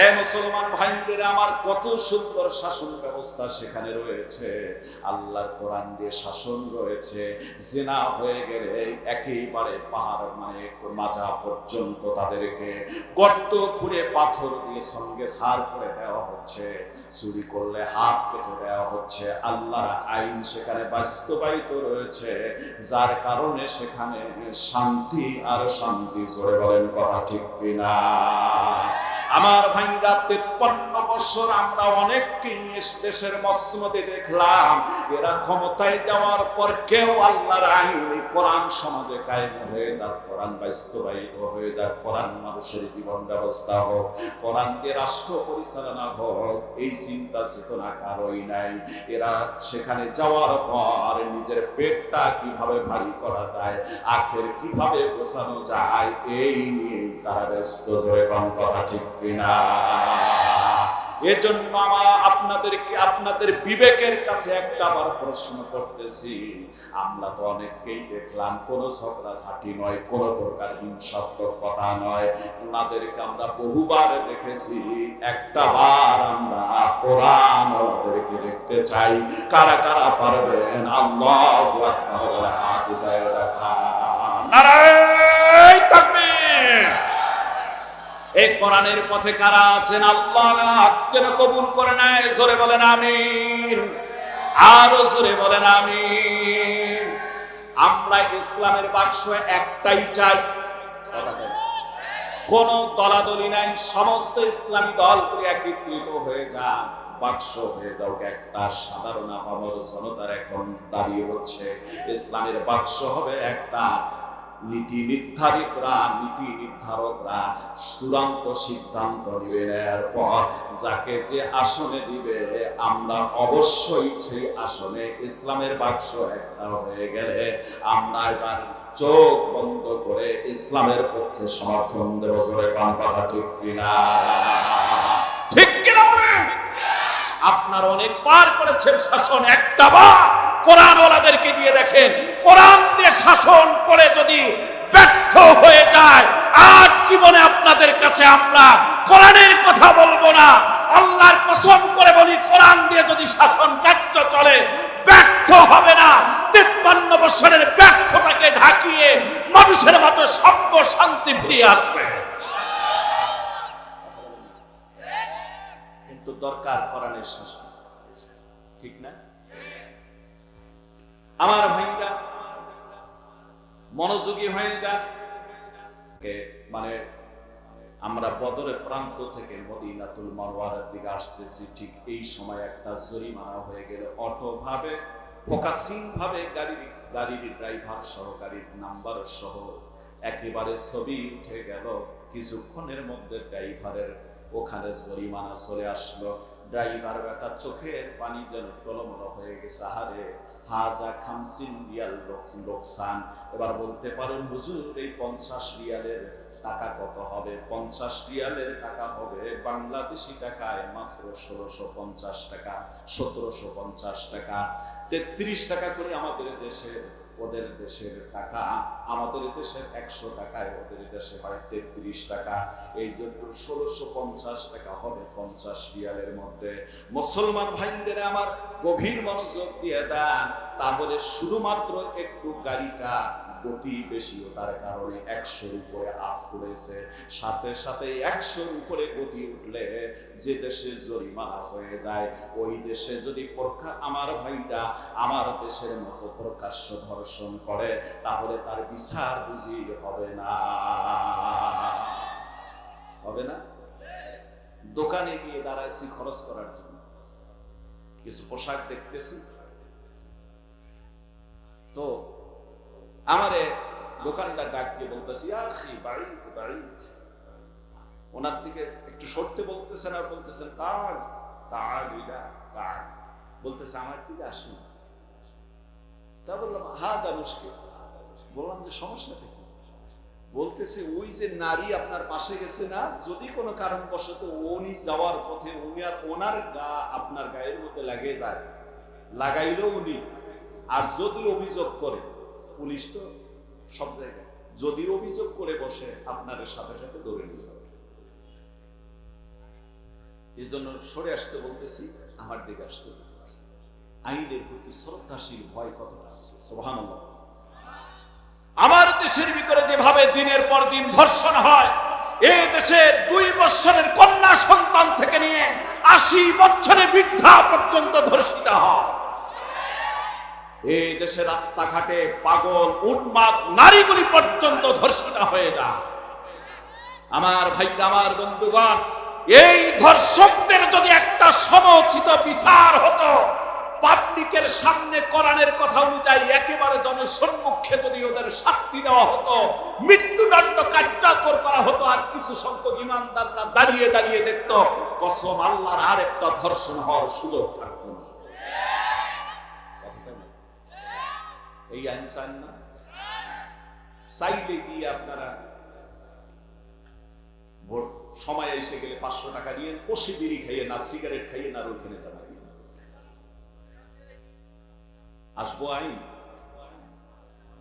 এ মুসলমান ভাইদের আমার, কত সুন্দর শাসন ব্যবস্থা সেখানে রয়েছে। আল্লাহর কোরআন দিয়ে শাসন রয়েছে। জিনা হয়ে গেলে একেবারে পাহাড় মানে মাজা পর্যন্ত তাদেরকে গর্ত খুঁড়ে পাথর দিয়ে সঙ্গে সার করে দেওয়া হচ্ছে। চুরি করলে হাত কেটে দেওয়া হচ্ছে। আল্লাহর আইন সেখানে বাস্তবায়িত রয়েছে, যার কারণে সেখানে শান্তি আর শান্তি। জোরে বলেন কথা ঠিক কিনা? আমার ভাইরা, 53 বছর আমরা অনেককে দেশের মসনদে দেখলাম, এরা ক্ষমতায় যাওয়ার পর কেউ আল্লাহর আইন কোরআন সমাজে কায়েম হয়ে যাক, কোরআন বাস্তবায়িত হয়ে যাক, কোরআন মানুষের জীবন ব্যবস্থা হোক, কোরআন দিয়ে রাষ্ট্র পরিচালনা হোক, এই চিন্তা চেতনা কারোই নাই। এরা সেখানে যাওয়ার পর নিজের পেটটা কিভাবে ভারী করা যায়, আখের কিভাবে গোছানো যায়, এই নিয়ে তারা ব্যস্ত। জোরে কোন কথা ঠিক কিনা? এজন্য আপনাদের বিবেকের কাছে একটা বার প্রশ্ন করতেছি, আমরা তো অনেককেই দেখলাম কোনো ঝগড়াঝাটি নয়, কোনো প্রকার হিংসাত্মক কথা নয়, ওনাদেরকে আমরা বহুবার দেখেছি, একটা বার আমরা কোরআন ওনাদেরকে দেখতে চাই। কারা কারা পারবেন আল্লাহু আকবার বলে হাত উঠায় রাখা। নারায়ে তাকবীর। এই কোরআনের পথে কারা আছেন আল্লাহ যেন কবুল করে নেয়, জোরে বলেন আমিন, আরো জোরে বলেন আমিন। আমরা ইসলামের বাক্স একটাই চাই, কোন দলাদলি নাই, সমস্ত ইসলামী দলগুলি একত্রিত হয়ে যান, বাক্স হয়ে যাও একটা। সাধারণ আপামর জনতার এখন দাঁড়িয়ে হচ্ছে ইসলামের বাক্স হবে একটা। নীতি নির্ধারকরা চূড়ান্ত সিদ্ধান্ত নেবেন, এরপর যাকে যে আসনে দিবে আমরা অবশ্যই সেই আসনে ইসলামের বাক্স একটা হয়ে গেলে আমরা এবার চোখ বন্ধ করে ইসলামের পক্ষে সমর্থন দেব। জোরে কোন কথা ঠিক কিনা? ঠিক কিনা বলেন? আপনারা অনেকবার করেছেন শাসন, একটা বার কোরআন ওয়ালাদেরকে দিয়ে দেখেন, কোরআন দিয়ে শাসন করে যদি ব্যর্থ হয়ে যায়, আর জীবনে আপনাদের কাছে আমরা কোরআনের কথা বলবো না। আল্লাহর কসম করে বলি, কোরআন দিয়ে যদি শাসন কার্য চলে ব্যর্থ হবে না। 53 বছরের ব্যর্থতাকে ঢাকিয়ে মানুষের মাঝে সভ্য শান্তি ফিরিয়ে আসবে। কিন্তু দরকার কোরআনের শাসন, ঠিক না? আমার ভাইরা মনোযোগী হয়ে যান। মানে আমরা বদরের প্রান্ত থেকে মদিনাতুল মুনাওয়ারার দিকে আসতেছি, ঠিক এই সময় একটা জরিমানা হয়ে গেল। অটো ভাবে ফোকাসিং ভাবে গাড়ির ড্রাইভার সহ গাড়ির নাম্বার সহ একেবারে ছবি উঠে গেল। কিছুক্ষণের মধ্যে ড্রাইভারের ওখানে জরিমানা চলে আসলো। ড্রাইভার একটা চোখের পানি যেন টলমলো হয়ে গেছে। আহারে, হাজা 50 রিয়াল লোকসান। এবার বলতে পারেন হুজুর এই 50 রিয়ালের টাকা কত হবে? 50 রিয়ালের টাকা হবে বাংলাদেশি টাকায় মাত্র 1650 টাকা, 1750 টাকা, 33 টাকা করে আমাদের দেশে। ওদের দেশের টাকা আমাদের দেশের 100 টাকায় ওদের দেশে হয় 33 টাকা। এই জন্য 1650 টাকা হবে 50 রিয়ালের মধ্যে। মুসলমান ভাইদের আমার গভীর মনোযোগ দিয়ে দেন, তাহলে শুধুমাত্র একটু গাড়িটা গতি বেশি ওঠার কারণে 100 উপরে আপ করেছে। সাথে সাথে 100 উপরে গতি উঠলে যে দেশে জরিমানা হয়ে যায়, ওই দেশে যদি আমার ভাইটা আমার দেশের মতো প্রকাশ্য ধর্ষণ করে, তাহলে তার বিচার বুঝি হবে না। হবে না? দোকানে গিয়ে দাঁড়াইছি খরচ করার জন্য, কিছু পোশাক দেখতেছি, তো আমারে দোকানদার ডাক দিয়ে বলতেছি বাড়ি, ওনার দিকে একটু সরতে বলতেছেন, আর বলতেছেন বলতেছে আমার দিকে আসুন। তা বললাম হাদা মুশকিল। বললাম যে সমস্যাটা কি? বলতেছে ওই যে নারী আপনার পাশে গেছে না, যদি কোনো কারণবশত উনি যাওয়ার পথে উনি আর ওনার গা আপনার গায়ের মধ্যে লাগে যায়, লাগাইলো উনি, আর যদি অভিযোগ করে, পুলিশ তো সব জায়গায়, যদি অভিযোগ করে বসে আপনার সাথে সাথে দৌড়ে নিয়ে যাবে। এই জন্য সরে আসতে বলতেছি, আমার দিকে আসতে বলতেছি। আইনের প্রতি শ্রদ্ধাশীল ভয় কতটা আছে? সুবহানাল্লাহ। আমার দেশের ভিতরে যেভাবে দিনের পর দিন ধর্ষণ হয়, এই দেশে 2 বছরের কন্যা সন্তান থেকে নিয়ে 80 বছরের বৃদ্ধা পর্যন্ত ধর্ষিত হয়। এই দেশে রাস্তাঘাটে পাগল উন্মাদ নারীগুলি পর্যন্ত ধর্ষিত হয়ে যায়। আমার ভাই, আমার বন্ধুগণ, এই ধর্ষকদের যদি একটা সমুচিত বিচার হতো, পাবলিকের সামনে কোরআনের কথা অনুযায়ী একেবারে জনসম্মুখে যদি ওদের শাস্তি দেওয়া হতো, মৃত্যুদণ্ড কার্যকর করা হতো, আর কিছু সংখ্যক ইমানদাররা দাঁড়িয়ে দাঁড়িয়ে দেখতো, কসম আল্লাহর আর একটা ধর্ষণ হওয়ার সুযোগ থাকতো না। এই আইন চান না? চাইলে কি আপনারা ভোট সময় এসে গেলে 500 টাকা নিয়ে কষে বিড়ি খাইয়ে না, সিগারেট খাইয়ে না, ওখানে যাবে আসবো।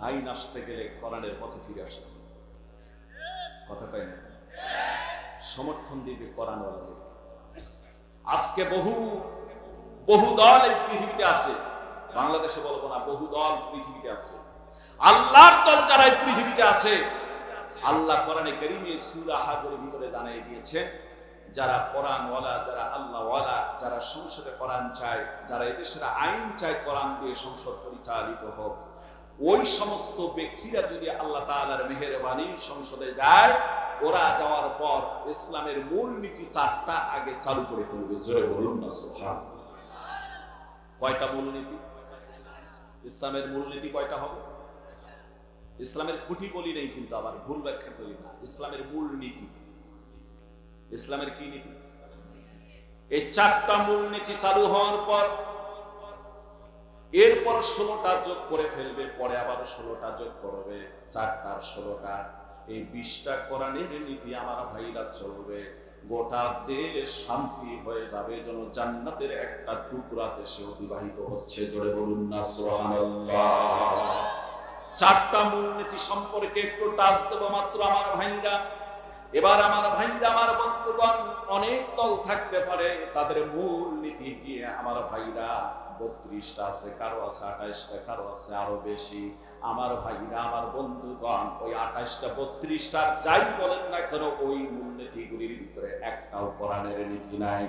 আইন আসতে গেলে কোরআনের পথে ফিরে আসতে হবে। কথা কয় না? সমর্থন দিবে কোরআনওয়ালাদের। আজকে বহু দল এই পৃথিবীতে আছে, বাংলাদেশে বলবো না, বহু দল পৃথিবীতে আছে। আল্লাহর দল যারা এই পৃথিবীতে আছে, আল্লাহ কোরআনে কারীমে সূরা হাজরের ভিতরে জানিয়ে দিয়েছেন, যারা কোরআনওয়ালা, যারা আল্লাহওয়ালা, যারা সংসদে কোরআন চায়, যারা এদেশের আইন চায় কোরআন দিয়ে সংসদ পরিচালিত হোক, ওই সমস্ত ব্যক্তিরা যদি আল্লাহ তাআলার মেহেরবানি সংসদে যায়, ওরা যাওয়ার পর ইসলামের মূল নীতি 4টা আগে চালু করে ফেলবে। জোরে বলুন না সুবহানাল্লাহ। কয়টা মূলনীতি? ইসলামের মূলনীতি কয়টা হবে? ইসলামের খুঁটি বলি নেই, কিন্তু আবার ভুল ব্যাখ্যা করি না। ইসলামের মূল নীতি, ইসলামের কি নীতি? এই 4টা মূলনীতি চালু হওয়ার পর এরপর 16টা যোগ করে ফেলবে, পরে আবার 16টা যোগ করবে, 4টার 16টা, এই 20টা কোরআনের নীতি আমার ভাইরা চলবে। গোটা দেশ শান্তি হয়ে যাবে, যেন জান্নাতের একটা টুকরা দেশে অতিবাহিত হচ্ছে। জোরে বলুন না সুবহানাল্লাহ। 4টা মূলনীতি সম্পর্কে একটু টাচ দেব মাত্র আমার ভাইরা। এবার আমার ভাইরা, আমার বন্ধুগণ, অনেক দল থাকতে পারে, তাদের মূল নীতি গিয়ে আমার ভাইরা 32টা আছে, কারো আছে 28টা, কারো আছে আরো বেশি। আমার ভাইরা, আমার বন্ধুগণ, ওই 28টা 32টার যাই বলেন না কেন, ওই মূলনীতিগুলির ভিতরে একটাও কোরআনের নীতি নাই।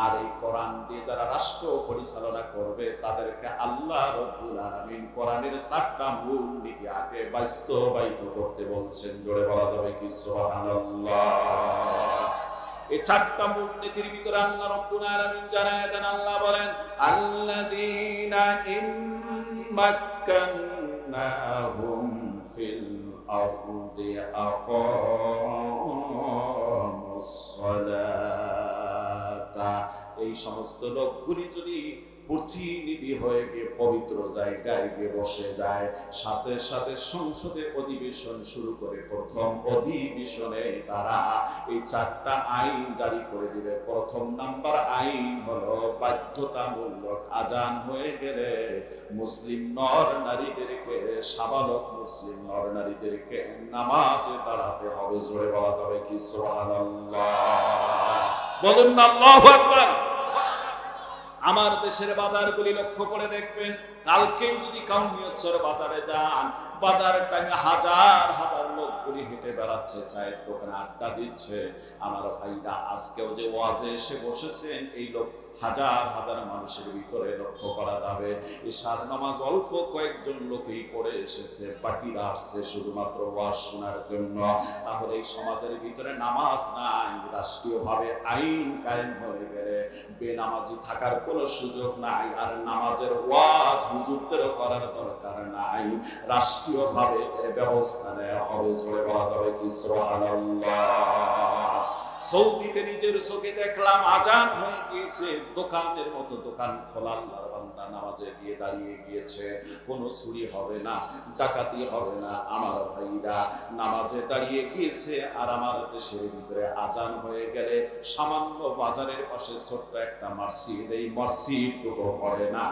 আর এই কোরআন দিয়ে যারা রাষ্ট্র পরিচালনা করবে, তাদেরকে আল্লাহ রাব্বুল আলামিন কোরআনের 4টা মূলনীতি আগে বাস্তবায়িত করতে বলছেন। জোরে বলা যাবে কি সুবহানাল্লাহ। এই 4টা মূলনীতির ভিতরে আল্লাহ রাব্বুল আলামিন জানায় দেন, আল্লাহ বলেন, আল্লাযীনা ইম্মাক্কান্নাহুম ফিল আরদি আকামুস সালাতা। এই সমস্ত লোকগুলি যদি প্রতিনিধি হয়ে গিয়ে পবিত্র জায়গায় গিয়ে বসে যায়, সাথে সাথে সংসদে অধিবেশন শুরু করে, প্রথম অধিবেশনে তারা এই 4টা আইন জারি করে দিবে। প্রথম নাম্বার আইন হলো বাধ্যতামূলক আজান হয়ে গেলে মুসলিম নর নারীদেরকে, সাবালক মুসলিম নর নারীদেরকে নামাজে দাঁড়াতে হবে। জোরে বলা যাবে কি সুবহানাল্লাহ। বলুন না আল্লাহু আকবার। আমার দেশের বাজারগুলি লক্ষ্য করে দেখবেন, কালকেই যদি কাউনিয়তচর বাজারে যান, বাজার টাইমে হাজার হাজার লোকগুলি হেঁটে বেড়াচ্ছে, চায়ের দোকানে আড্ডা দিচ্ছে। আমার ভাইরা, আজকেও যে ওয়াজে এসে বসেছেন, এই লোক হাজার হাজার মানুষের ভিতরে লক্ষ্য করা যাবে ইশার নামাজ অল্প কয়েকজন লোকই পড়ে এসেছে, বাকিরা আসছে শুধুমাত্র ওয়াজ শোনার জন্য। তাহলে এই সমাজের ভিতরে নামাজ নাই, রাষ্ট্রীয়ভাবে আইন কায়েম হয়ে গেলে বেনামাজি থাকার কোনো সুযোগ নাই। আর নামাজের ওয়াজ হুজুরদেরও করার দরকার নাই, রাষ্ট্রীয়ভাবে ব্যবস্থা নেওয়া হবে। জোরে বলা যাবে কি সুবহানাল্লাহ। সৌদিতে নিজের চোখে দেখলাম, আজান হয়ে গিয়েছে, দোকানের মতো দোকান খোলা, আল্লাহর বান্দা নামাজে গিয়ে দাঁড়িয়ে গিয়েছে। কোনো চুরি হবে না, ডাকাতি হবে না। আমার ভাইরা নামাজে দাঁড়িয়ে গিয়েছে। আর আমার দেশের ভিতরে আজান হয়ে গেলে সামান্য বাজারের পাশে ছোট্ট একটা মসজিদ, এই মসজিদটুকু পড়ে না,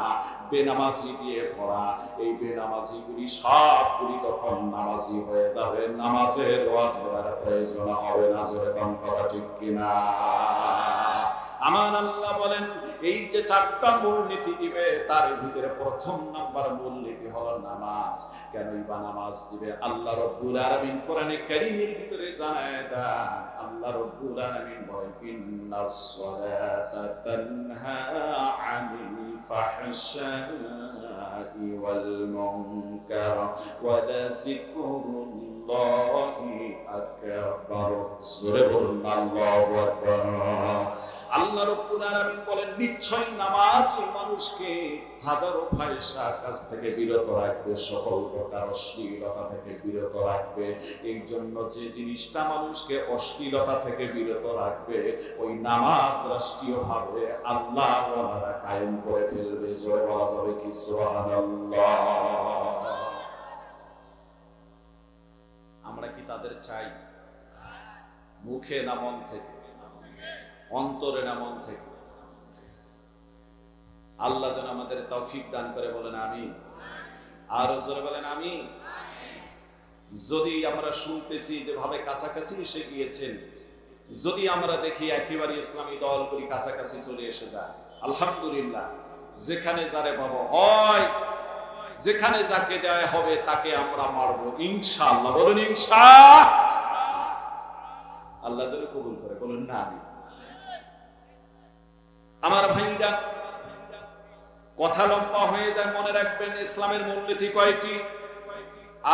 বেনামাজি দিয়ে ভরা। এই বেনামাজিগুলি সবগুলি তখন নামাজি হয়ে যাবে, নামাজের ওয়াজিব আর প্রয়োজন হবে না। যেরকম কথা ঠিক কিনা? আমার আল্লাহ বলেন, এই যে 4টা মূলনীতি দিবে, তার ভিতরে প্রথম নাম্বার মূলনীতি হলো নামাজ। কেনই বা নামাজ দিবে? আল্লাহ রাব্বুল আলামিন কোরআনে কারীমের ভিতরে জানায় দেন, আল্লাহ রাব্বুল আলামিন বলেন, ইন্নাস সালাতা তানহা আনিল ফাহশাই ওয়াল মুনকার ওয়া লাযিকরুল্লাহি আকবার। সূরা আল্লাহু আকবার। আল্লাহ রাব্বুল আলামিন বলেন, নিশ্চয় নামাজ মানুষকে হাজারো ফাহিশার কাছ থেকে বিরত রাখবে, সকল প্রকার অশ্লীলতা থেকে বিরত রাখবে। এই জন্য যে জিনিসটা মানুষকে অশ্লীলতা থেকে বিরত রাখবে, ওই নামাজ রাষ্ট্রীয়ভাবে আল্লাহ ওয়ালারা কায়েম করে ফেলবে। জোরে বলা যাবে কি সুবহানাল্লাহ। আমরা কি তাদের চাই? মুখে না মন থেকে? অন্তরে না মন থেকে? আল্লাহ যেন আমাদের তৌফিক দান করে, বলেন আমিন। আর জোরে বলেন আমিন। যদি আমরা শুনতেছি যেভাবে কাছাকাছি এসে গিয়েছেন, যদি আমরা দেখি একেবারে ইসলামী দলগুলি কাছাকাছি চলে এসে যায়, আলহামদুলিল্লাহ। যেখানে যারে পাবো হয়, যেখানে যাকে দেয়া হবে তাকে আমরা মারবো ইনশাআল্লাহ। বলুন ইনশাআল্লাহ। আল্লাহ যেন কবুল করে, বলুন না আমিন। আমার ভাইরা, কথা লম্বা হয়ে যায়, মনে রাখবেন ইসলামের মূলনীতি কয়টি?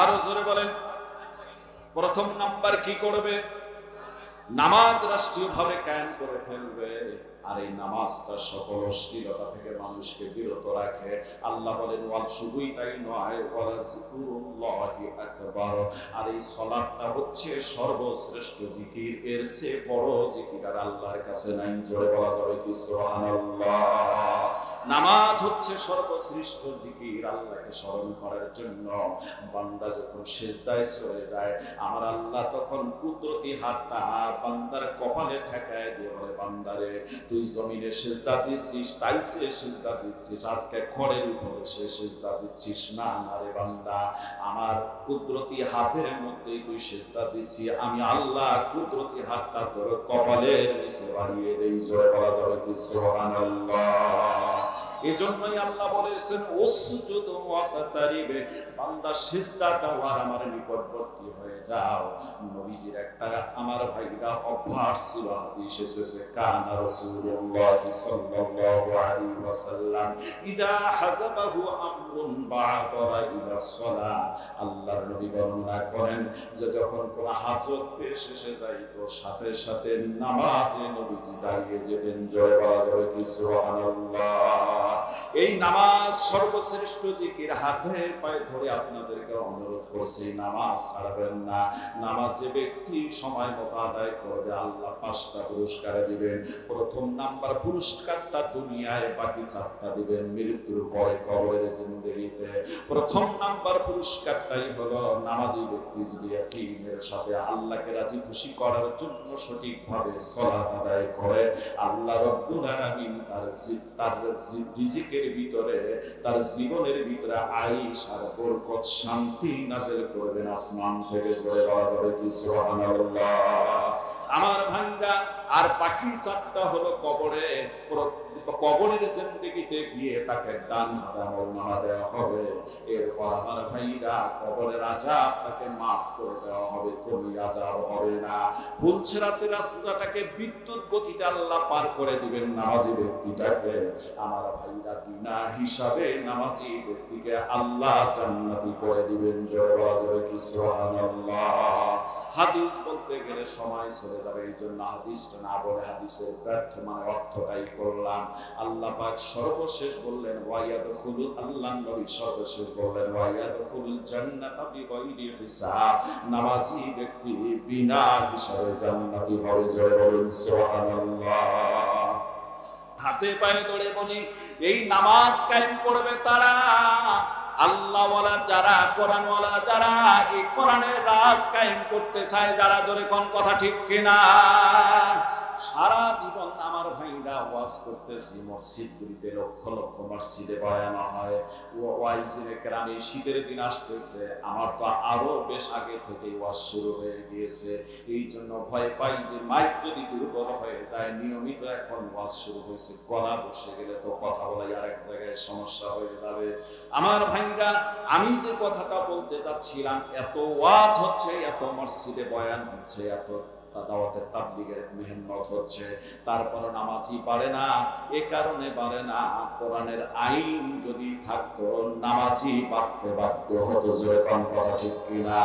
আরো জোরে বলেন। প্রথম নাম্বার কি করবে? নামাজ রাষ্ট্রীয়ভাবে কায়েম করে ফেলবে। আর এই নামাজটা সকল অশ্লীলতা থেকে মানুষকে বিরত রাখে। আল্লাহ বলেন ওয়াল, শুধুই তাই নয়, ওয়ালা যিকরুল্লাহি আকবার। আর এই সালাতটা হচ্ছে সর্বশ্রেষ্ঠ জিকির, এর চেয়ে বড় জিকির আর আল্লাহর কাছে নাই। জোরে বলা যাবে কি সুবহানাল্লাহ। নামাজ হচ্ছে সর্বশ্রেষ্ঠ জিকির, আল্লাহকে স্মরণ করার জন্য। বান্দা যখন সিজদায় চলে যায়, আমার আল্লাহ তখন কুদরতি হাতটা বান্দার কপালে ঠেকায় দিয়ে বলে, বান্দারে তুই জমিনে সিজদা দিচ্ছিস, টাইলসে সিজদা দিচ্ছিস, আজকে খড়ের উপরে সিজদা দিচ্ছিস না। না রে বান্দা, আমার কুদরতি হাতের মধ্যেই তুই সিজদা দিচ্ছি, আমি আল্লাহ কুদরতি হাতটা তোর কপালের নিচে বাড়িয়ে দেই। জোরে বলা যাবে কি সুবহানাল্লাহ। এজন্যই আল্লাহ বলেছেন উসজুদু ওয়াকতারিবে, বান্দা সিজদা দাও আর আমার নিকটবর্তী হয়ে যাও। নবীজির একটা আমার ভাইরা অভ্যাস ছিল, হাদিস এসেছে, কানা রাসূলুল্লাহ সাল্লাল্লাহু আলাইহি ওয়াসাল্লাম ইদা হাযাবাহু আমরুন বা'দারা ইলা সালাহ। আল্লাহর নবী বর্ণনা করেন যে যখন কোন হাজত পেশ এসে যাইত, সাথে সাথে নামাজে নবীজি দাঁড়িয়ে যেতেন। জয় বলা যাবে কি সুবহানাল্লাহ। এই নামাজ সর্বশ্রেষ্ঠ জিকির। হাতে পায়ে ধরে আপনাদেরকে অনুরোধ করছি, নামাজ ছাড়বেন না। নামাজ যে ব্যক্তি সময় মতো আদায় করবে, আল্লাহ 5টা পুরস্কার দিবেন। প্রথম নাম্বার পুরস্কারটা দুনিয়ায়, বাকি 4টা দিবেন মৃত্যুর পরে কবরের জিন্দেগিতে। প্রথম নাম্বার পুরস্কারটাই হলো নামাজি ব্যক্তি যদি ইয়াকিনের সাথে আল্লাহকে রাজি খুশি করার জন্য সঠিকভাবে সালাত আদায় করে, আল্লাহ রাব্বুল আলামিন তার রিজিকের ভিতরে, তার জীবনের ভিতরে আয়েশ আর বরকত, শান্তি নাযিল করবেন আসমান থেকে। জোরে বলা যাবে কি সুবহানাল্লাহ। আমার ভাঙ্গা আর বাকি 4টা হলো কবরে। কবরের জিন্দেগিতে গিয়ে তাকে ডান হাতে আমলনামা দেওয়া হবে। এরপর আমার ভাইরা কবরের আযাব তাকে মাফ করে দেওয়া হবে, কোনো আযাব হবে না। ফুলছেরাতের রাস্তাটাকে বিদ্যুৎ গতিতে আল্লাহ পার করে দিবেন নামাজি ব্যক্তিটাকে। আমার ভাইরা বিনা হিসাবে নামাজি ব্যক্তিকে আল্লাহ জান্নাতি করে দিবেন। জয় বলা যাবে কি সুবহানাল্লাহ। হাদিস বলতে গেলে সময় চলে যাবে, এই জন্য হাদিসটা না বলে হাদিসের ব্যর্থ মানে অর্থটাই করলাম। আল্লাহ পাক সর্বশেষ বললেন ওয়ায়াদখুলুল, আল্লাহ নবী সর্বশেষ বললেন ওয়ায়াদখুলুল জান্নাতা বিগাইরি হিসাব। নামাজি ব্যক্তি বিনা হিসাবে জান্নাতি হবে। জয় বলুন সুবহানাল্লাহ। হাতে পায়ে ধরে বলি, এই নামাজ কায়েম করবে তারা, আল্লাহওয়ালা যারা, কোরআনওয়ালা যারা, এই কোরআনের রাজ কায়েম করতে চায় যারা। জোরে কোন কথা ঠিক কিনা? সারা জীবন আমার ভাইরা ওয়াজ করতেছি, মসজিদগুলিতে লক্ষ লক্ষ মসজিদে বয়ান হয়, ওয়াইজিনে কেরামে। শীতের দিন আসতেছে, আমার তো আরো বেশ আগে থেকে ওয়াজ শুরু হয়ে গিয়েছে। এই জন্য ভয় পাই যে মাইক যদি দুর্বল হয়ে যায়। নিয়মিত এখন ওয়াজ শুরু হয়েছে, গলা বসে গেলে তো কথা বলাই আর এক জায়গায় সমস্যা হয়ে যাবে। আমার ভাইরা, আমি যে কথাটা বলতে যাচ্ছিলাম, এত ওয়াজ হচ্ছে, এত মসজিদে বয়ান হচ্ছে, এত দাওয়াতের তাবলীগের মেহনত হচ্ছে, তারপর নামাজি পারে না। এ কারণে পারে না, কোরআনের আইন যদি থাকতো নামাজি পারতে বাধ্য হতো। জোরে কোন কথা ঠিক কিনা?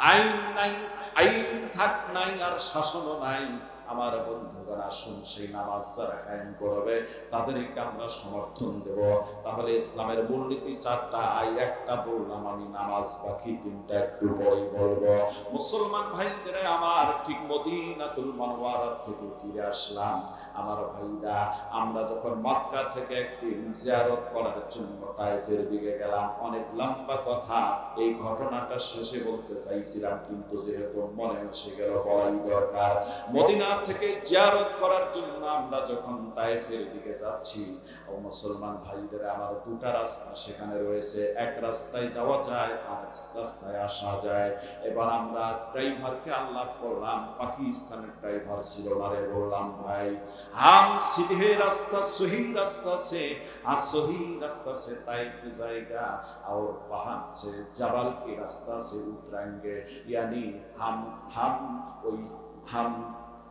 আইন নাই, আইন থাক নাই, আর শাসনও নাই। আমার বন্ধুগণ, আসুন সেই নামাজ যারা কায়েম করবে তাদেরকে আমরা সমর্থন দেব। তাহলে ইসলামের মূলনীতি 4টা, একটা বললাম আমি, নামাজ বাকি 3টা একটু পরে বলবো। মুসলমান ভাইদের আমার, ঠিক মদিনাতুল মুনাওয়ারা থেকে ফিরে আসলাম। আমার ভাইরা, আমরা যখন মক্কা থেকে একদিন জিয়ারত করার জন্য তায়েফের দিকে গেলাম। অনেক লম্বা কথা, এই ঘটনাটা শেষে বলতে চাইছিলাম, কিন্তু যেহেতু মনে এসে গেল বলাই দরকার। মদিনা থেকে জিয়ারত করার জন্য আমরা যখন তায়েফের দিকে যাচ্ছি, ও মুসলমান ভাইদের, আমার দুটা রাস্তা সেখানে রয়েছে, এক রাস্তায় যাওয়া যায়, আরেক রাস্তায় আসা যায়। এবার আমরা ড্রাইভারকে আল্লাহ করলাম, পাকিস্তানের ড্রাইভার ছিল না রে, বললাম ভাই हम सीधे रास्ता सही रास्ता से और सही रास्ता से ताइफ जाएगा और वहां से जबल के रास्ता से उतरेंगे, यानी हम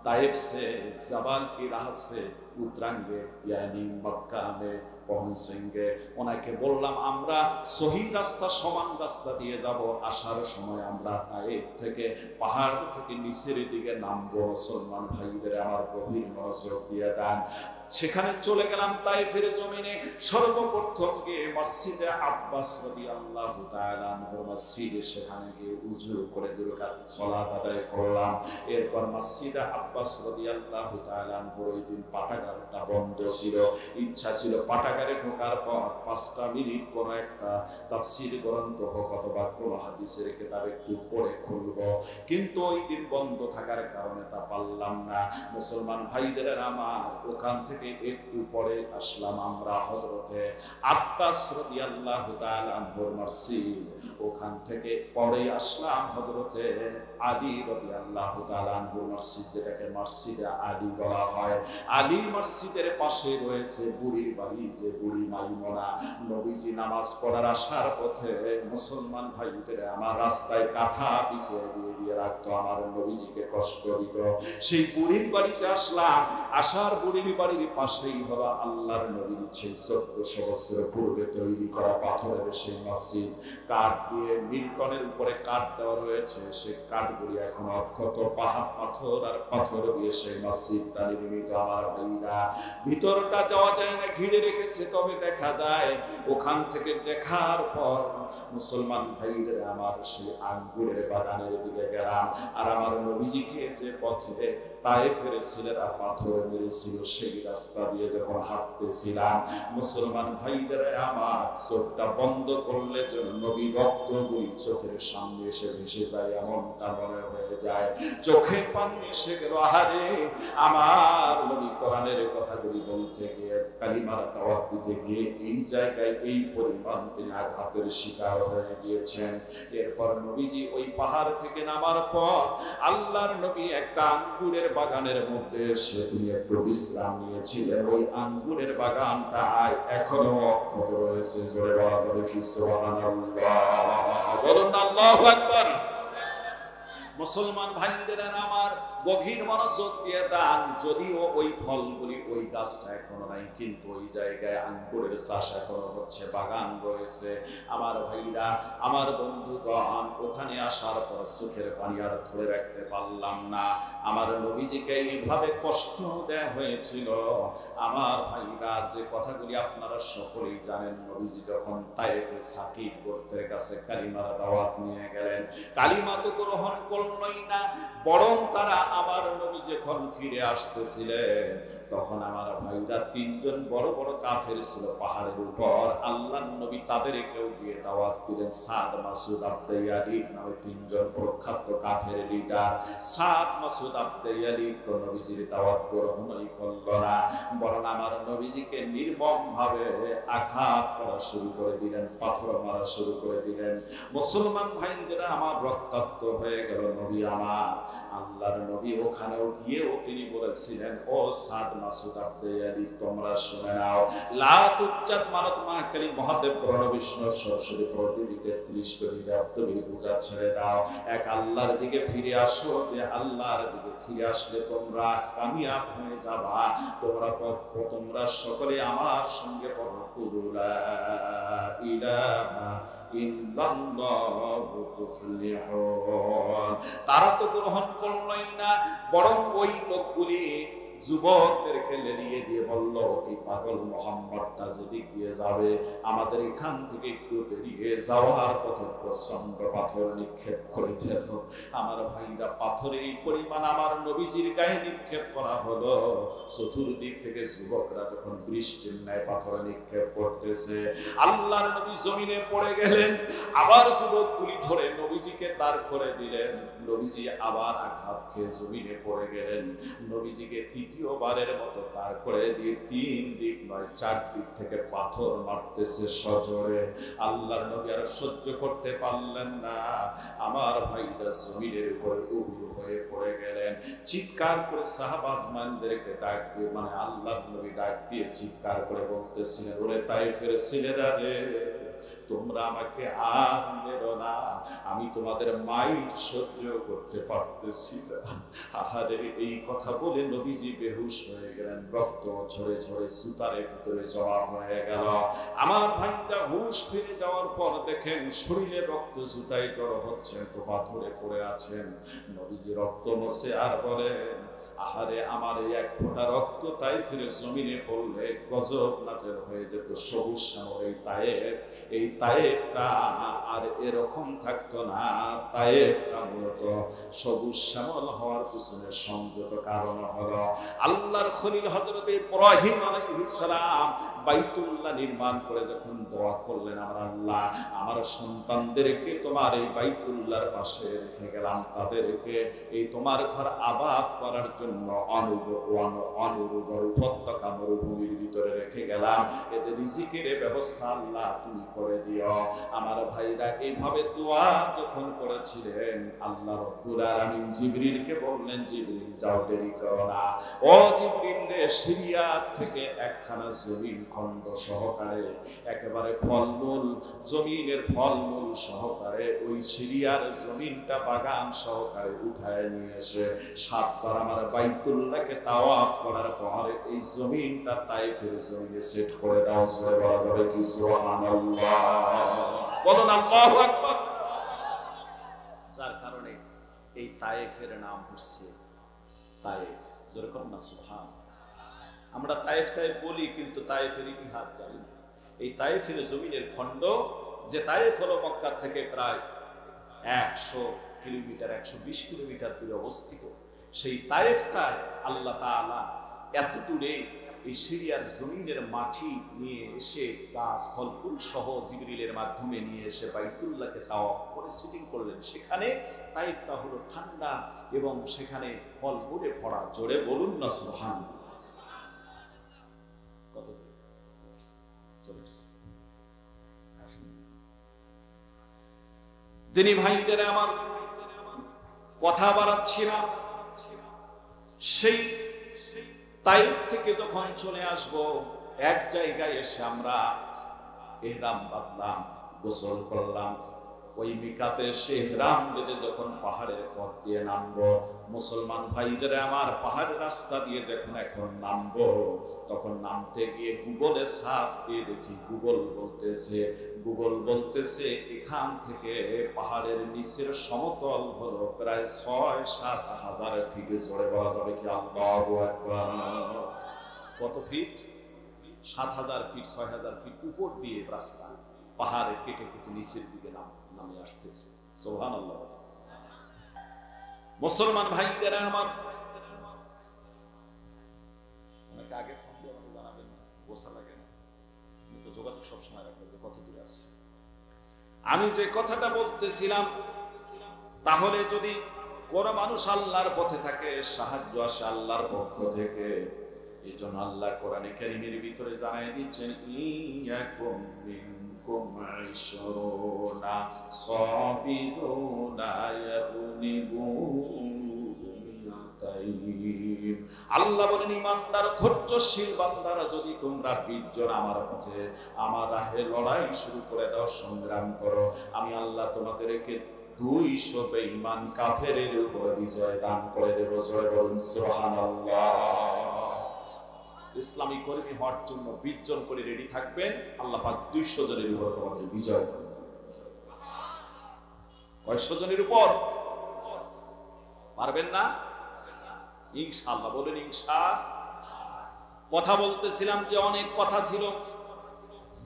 ताइफ से जबल की राह से उतरेंगे, यानी मक्का में পৌঁছেঙ্গে। ওনাকে বললাম আমরা সহি রাস্তা, সমান রাস্তা দিয়ে যাব, আসার সময় আমরা তায়েফ থেকে পাহাড় থেকে নিচের দিকে নামবো। মুসলমান ভাইদের আমার গভীর মনোযোগ দিয়ে দেন। সেখানে চলে গেলাম তায়েফের জমিনে। সর্বপ্রথম গিয়ে মসজিদে আব্বাস রাদিয়াল্লাহু তাআলা আনহুর মসজিদে, সেখানে গিয়ে উযু করে 2 রাকাত সালাত আদায় করলাম। এরপর মসজিদে আব্বাস রাদিয়াল্লাহু তাআলা আনহুর ওই দিন পাঠাগারটা বন্ধ ছিল। ইচ্ছা ছিল পাঠাগারে ঢোকার পর 5টা মিনিট কোন একটা তাফসীর গ্রন্থ হোক অথবা কোন হাদিসের কিতাব একটু পড়ে খুলব, কিন্তু ওই দিন বন্ধ থাকার কারণে তা পারলাম না। মুসলমান ভাইদের আমার, ওখান থেকে একটু পরে আসলাম আমরা হযরতে আব্বাস রাদিয়াল্লাহু তাআলা আনহুর মসজিদ। ওখান থেকে পরে আসলাম হযরতে আলী রাদিয়াল্লাহু তাআলা আনহুর মসজিদ, যেটাকে মসজিদে আলী বলা হয়। আলী মসজিদের পাশে রয়েছে বুড়ির বাড়ি, যে বুড়ি মাইমুনা। নবীজি নামাজ পড়ার আসার পথে মুসলমান ভাইদের আমার রাস্তায় কাঁথা বিছিয়ে দিয়ে রাখতো, আমার নবীজিকে কষ্ট দিত। সেই বুড়ির বাড়িতে আসলাম। আসার বুড়ির বাড়ির পাশেই হলো আল্লাহর নবীর সেই 1400 বছর পূর্বে তৈরি করা পাথরের সেই মসজিদ। কাঠ দিয়ে মিল্টনের উপরে কাঠ দেওয়া রয়েছে, সেই কাঠগুলি এখন অক্ষত, পাহাড় পাথর আর পাথর দিয়ে সেই মসজিদটা নির্মিত। আমার ভাইরা, ভিতরটা যাওয়া যায় না, ঘিরে রেখেছে, তবে দেখা যায়। ওখান থেকে দেখার পর মুসলমান ভাইরা আমার, সেই আঙ্গুরের বাগানের দিকে গেলাম। আর আমার নবীজিকে যে পথে তায়েফের ছেলেরা পাথর মেরেছিল, সেই রাস্তা দিয়ে যখন হাঁটতেছিলাম, মুসলমান ভাইরা আমার, চোখটা বন্ধ করলে যেন নবী রক্তগুলি চোখের সামনে এসে ভেসে যায়, এমনটা মনে হয়ে যায়। চোখে পানি এসে গেল। আহারে, আমার নবী কোরআনের কথাগুলি বলতে গিয়ে, কালিমার দাওয়াত দিতে গিয়ে এই জায়গায় এই পরিমাণ তিনি আঘাতের শিকার হয়ে গিয়েছেন। এরপর নবীজি ওই পাহাড় থেকে নামার পর আল্লাহর নবী একটা আঙ্গুরের বাগানের মধ্যে এসে তিনি একটু বিশ্রাম নিয়েছিলেন। ওই আঙ্গুরের বাগানটা এখনো অক্ষত রয়েছে। জোরে বলা যাবে কি সুবহানাল্লাহ? বলুন আল্লাহু আকবার। মুসলমান ভাইদের আমার, গভীর মনোযোগ দিয়ে দান। যদিও ওই ফলগুলি, ওই গাছটা এখনো নাই, কিন্তু ওই জায়গায় আঙ্গুরের চাষ এখনো হচ্ছে, বাগান রয়েছে। আমার ভাইরা, আমার বন্ধুগণ, ওখানে আসার পর চোখের পানি আর ধরে রাখতে পারলাম না। আমার নবীজিকে এইভাবে কষ্ট দেয়া হয়েছিল। আমার ভাইরা, যে কথাগুলি আপনারা সকলেই জানেন, নবীজি যখন তায়েফে সাকিব গোত্রের কাছে কালিমার দাওয়াত নিয়ে গেলেন, কালিমা তো গ্রহণ করলই না, বরং তারা আমার নবী যখন ফিরে আসতেছিলেন, তখন আমার ভাইরা 3 জন বড় বড় কাফের ছিল পাহাড়ের উপর। আল্লাহর নবী তাদেরকেও গিয়ে দাওয়াত দিলেন। সাদ, মাসুদ, আব্দাইয়ালি নামে 3 জন প্রখ্যাত কাফের লিডার। সাদ, মাসুদ, আব্দাইয়ালি তো নবীজির দাওয়াত গ্রহণই করল না, বরং আমার নবীজিকে নির্মম ভাবে আঘাত করা শুরু করে দিলেন, পাথর মারা শুরু করে দিলেন। মুসলমান ভাইরা আমার, রক্তাক্ত হয়ে গেল নবী আমার। আল্লাহর নবী ওখানেও গিয়েও তিনি বলেছিলেন, ও সাদ, মাসুদ, আব্দাইয়ালি, তোমরা শুনে নাও, লা তুজ্জাত মানত মাকালি মহাদেব প্রণব বিষ্ণু সরস্বতী প্রতিদিন 33 কোটি তুমি পূজা ছেড়ে দাও, এক আল্লাহর দিকে ফিরে আসো। যে আল্লাহর দিকে ফিরে আসলে তোমরা কামিয়াব হয়ে যাবা। তোমরা সকলে আমার সঙ্গে পড়ো, লা ইলাহা ইল্লাল্লাহু তুফলিহুন। তারা তো গ্রহণ করলই না, বরং ওই লোকগুলি যুবকদেরকে লেলিয়ে দিয়ে বলল, এই পাগল মোহাম্মদটা যেদিক দিয়ে যাবে আমাদের এখান থেকে একটু বেরিয়ে যাওয়ার পথে প্রচন্ড পাথর নিক্ষেপ করে ফেল। আমার ভাইরা, পাথরে এই পরিমাণ আমার নবীজির গায়ে নিক্ষেপ করা হলো, চতুর্দিক থেকে যুবকরা যখন বৃষ্টির ন্যায় পাথর নিক্ষেপ করতেছে, আল্লাহর নবী জমিনে পড়ে গেলেন। আবার যুবকগুলি ধরে নবীজিকে দাঁড় করে দিলেন। নবীজি আবার আঘাত খেয়ে জমিনে পড়ে গেলেন। নবীজিকে তৃতীয়বারের মতো দাঁড় করে দিয়ে 3 দিক নয় 4 দিক থেকে পাথর মারতেছে সজোরে। আল্লাহর নবী আর সহ্য করতে পারলেন না। আমার ভাইরা জমিনের উপরে উবু হয়ে পড়ে গেলেন। চিৎকার করে সাহাবাজমানদেরকে ডাক দিয়ে, মানে আল্লাহর নবী ডাক দিয়ে চিৎকার করে বলতেছিলেন, ওরে তাইফের ছেলেরা রে, তোমরা আমাকে আর মেরো না, আমি তোমাদের মাইর সহ্য করতে পারতেছি না। আহারে, এই কথা বলে নবীজি বেহুশ হয়ে গেলেন। রক্ত ঝরে ঝরে সুতারের ভিতরে জমা হয়ে গেল। আমার ভাইটা হুশ ফিরে যাওয়ার পর দেখেন শরীরে রক্ত জুতায় জড়ো হচ্ছে, তো পাথরে পড়ে আছেন। নবীজি রক্ত মোছে আর বলেন, আহারে, আমার এই এক ফোঁটা রক্ত তাইফের জমিনে পড়লে গজব নাজেল হয়ে যেত। সবুজ শ্যামল এই তায়েফটা আর এরকম থাকতো না। তায়েফটা মূলত সবুজ শ্যামল হওয়ার পিছনে সংযত কারণ হলো আল্লাহর খলিল হযরত ইব্রাহিম আলাইহিস সালাম বাইতুল্লাহ নির্মাণ করে যখন দোয়া করলেন, আমার আল্লাহ, আমার সন্তানদেরকে তোমার এই বাইতুল্লাহর পাশে রেখে গেলাম, তাদেরকে এই তোমার ঘর আবাদ করার জন্য অনুর্বর উপত্যকা মরুভূমির ভিতরে রেখে গেলাম, এদের রিজিকের ব্যবস্থা আল্লাহ তুমি করে দিও। আমার ভাইরা, এইভাবে দোয়া যখন করেছিলেন, আল্লাহ রব্বুল আলামিন জিবরিলকে বললেন, জিবরিল যাও, দেরি করো না। ও জিবরিল রে, সিরিয়া থেকে একখানা জমিন খণ্ড সহকারে, একেবারে ফলমূল জমিনের ফলমূল সহকারে ওই সিরিয়ার জমিনটা বাগান সহকারে উঠায় নিয়ে এসে 7 বার আমার বাইতুল্লাহকে তাওয়াফ করার পর এই জমিনটা তাইফের জমিনে সেট করে দাও। সূরা বলা যাবে কি সুবহানাল্লাহ, বলুন আল্লাহু আকবার। যার কারণে এই তায়েফের নাম হচ্ছে তায়েফ। যেরকম না সুবহান, আমরা তায়েফ তায়েফ বলি কিন্তু তায়েফের ইতিহাস জানি না। এই তায়েফের জমিনের খণ্ড, যে তায়েফ হলো মক্কা থেকে প্রায় 100 কিলোমিটার 120 কিলোমিটার দূরে অবস্থিত, সেই তায়েফটায় আল্লাহ তাআলা এত দূরে এই সিরিয়ার জমিনের মাটি নিয়ে এসে গাছ ফল ফুল সহ জিবরিলের মাধ্যমে নিয়ে এসে বাইতুল্লাহকে তাওয়াফ করে সিটিং করলেন। সেখানে তায়েফটা হলো ঠান্ডা এবং সেখানে ফল ফুলে ভরা। জোরে বলুন না সুবহানাল্লাহ। কত চলে দিনী ভাইদের আমার কথা বাড়াচ্ছি না। সেই তাইফ থেকে যখন চলে আসব, এক জায়গায় এসে আমরা ইহরাম বাঁধলাম, গোসল করলাম। ওই মিকাতে এসে ইহরাম বেঁধে যখন পাহাড়ের পথ দিয়ে নামবো, মুসলমান ভাইদের আমার, পাহাড়ের রাস্তা দিয়ে যখন এখন নামবো, তখন নামতে গিয়ে গুগলে সার্চ দিয়ে দেখি, গুগল বলতেছে এখান থেকে পাহাড়ের নিচের সমতল হলো প্রায় 6-7 হাজার ফিট। জোরে বলা যাবে কি আল্লাহু আকবার। কত ফিট? 7,000 ফিট, 6,000 ফিট উপর দিয়ে রাস্তা, পাহাড়ে কেটে কেটে নিচের দিকে নামে আসতেছে। সুবহানাল্লাহ। মুসলমান ভাইদের আমার, অনেকে আগে ফোন দিয়ে আমাকে জানাবেন, বোঝা লাগে না, কিন্তু যোগাযোগ সবসময় রাখবেন যে কত দূরে আছে। আমি যে কথাটা বলতেছিলাম, তাহলে যদি কোন মানুষ আল্লাহর পথে থাকে, সাহায্য আসে আল্লাহর পক্ষ থেকে। এই জন্য আল্লাহ কোরআনে কারীমের ভিতরে জানাই দিচ্ছেন, ইয়াকুম মিনকুম 20 সাবিরুনা ইয়াগলিবু মিয়াতাইন। আল্লাহ বলেন, ঈমানদার ধৈর্যশীল বান্দারা যদি তোমরা 20 জন আমার পথে, আমার রাহে লড়াই শুরু করে দাও, সংগ্রাম করো, আমি আল্লাহ তোমাদেরকে 200 বেঈমান কাফেরের উপর বিজয় দান করে দেব। জয় বলুন সুবহানাল্লাহ। ইসলামী কর্মী হওয়ার জন্য 20 জন করে রেডি থাকবেন, আল্লাহ পাক 200 জনের উপর তোমাদের বিজয় করবেন। কয়শো জনের উপর? পারবেন না? ইনশাআল্লাহ বলেন ইনশাআল্লাহ। কথা বলতেছিলাম যে অনেক কথা ছিল,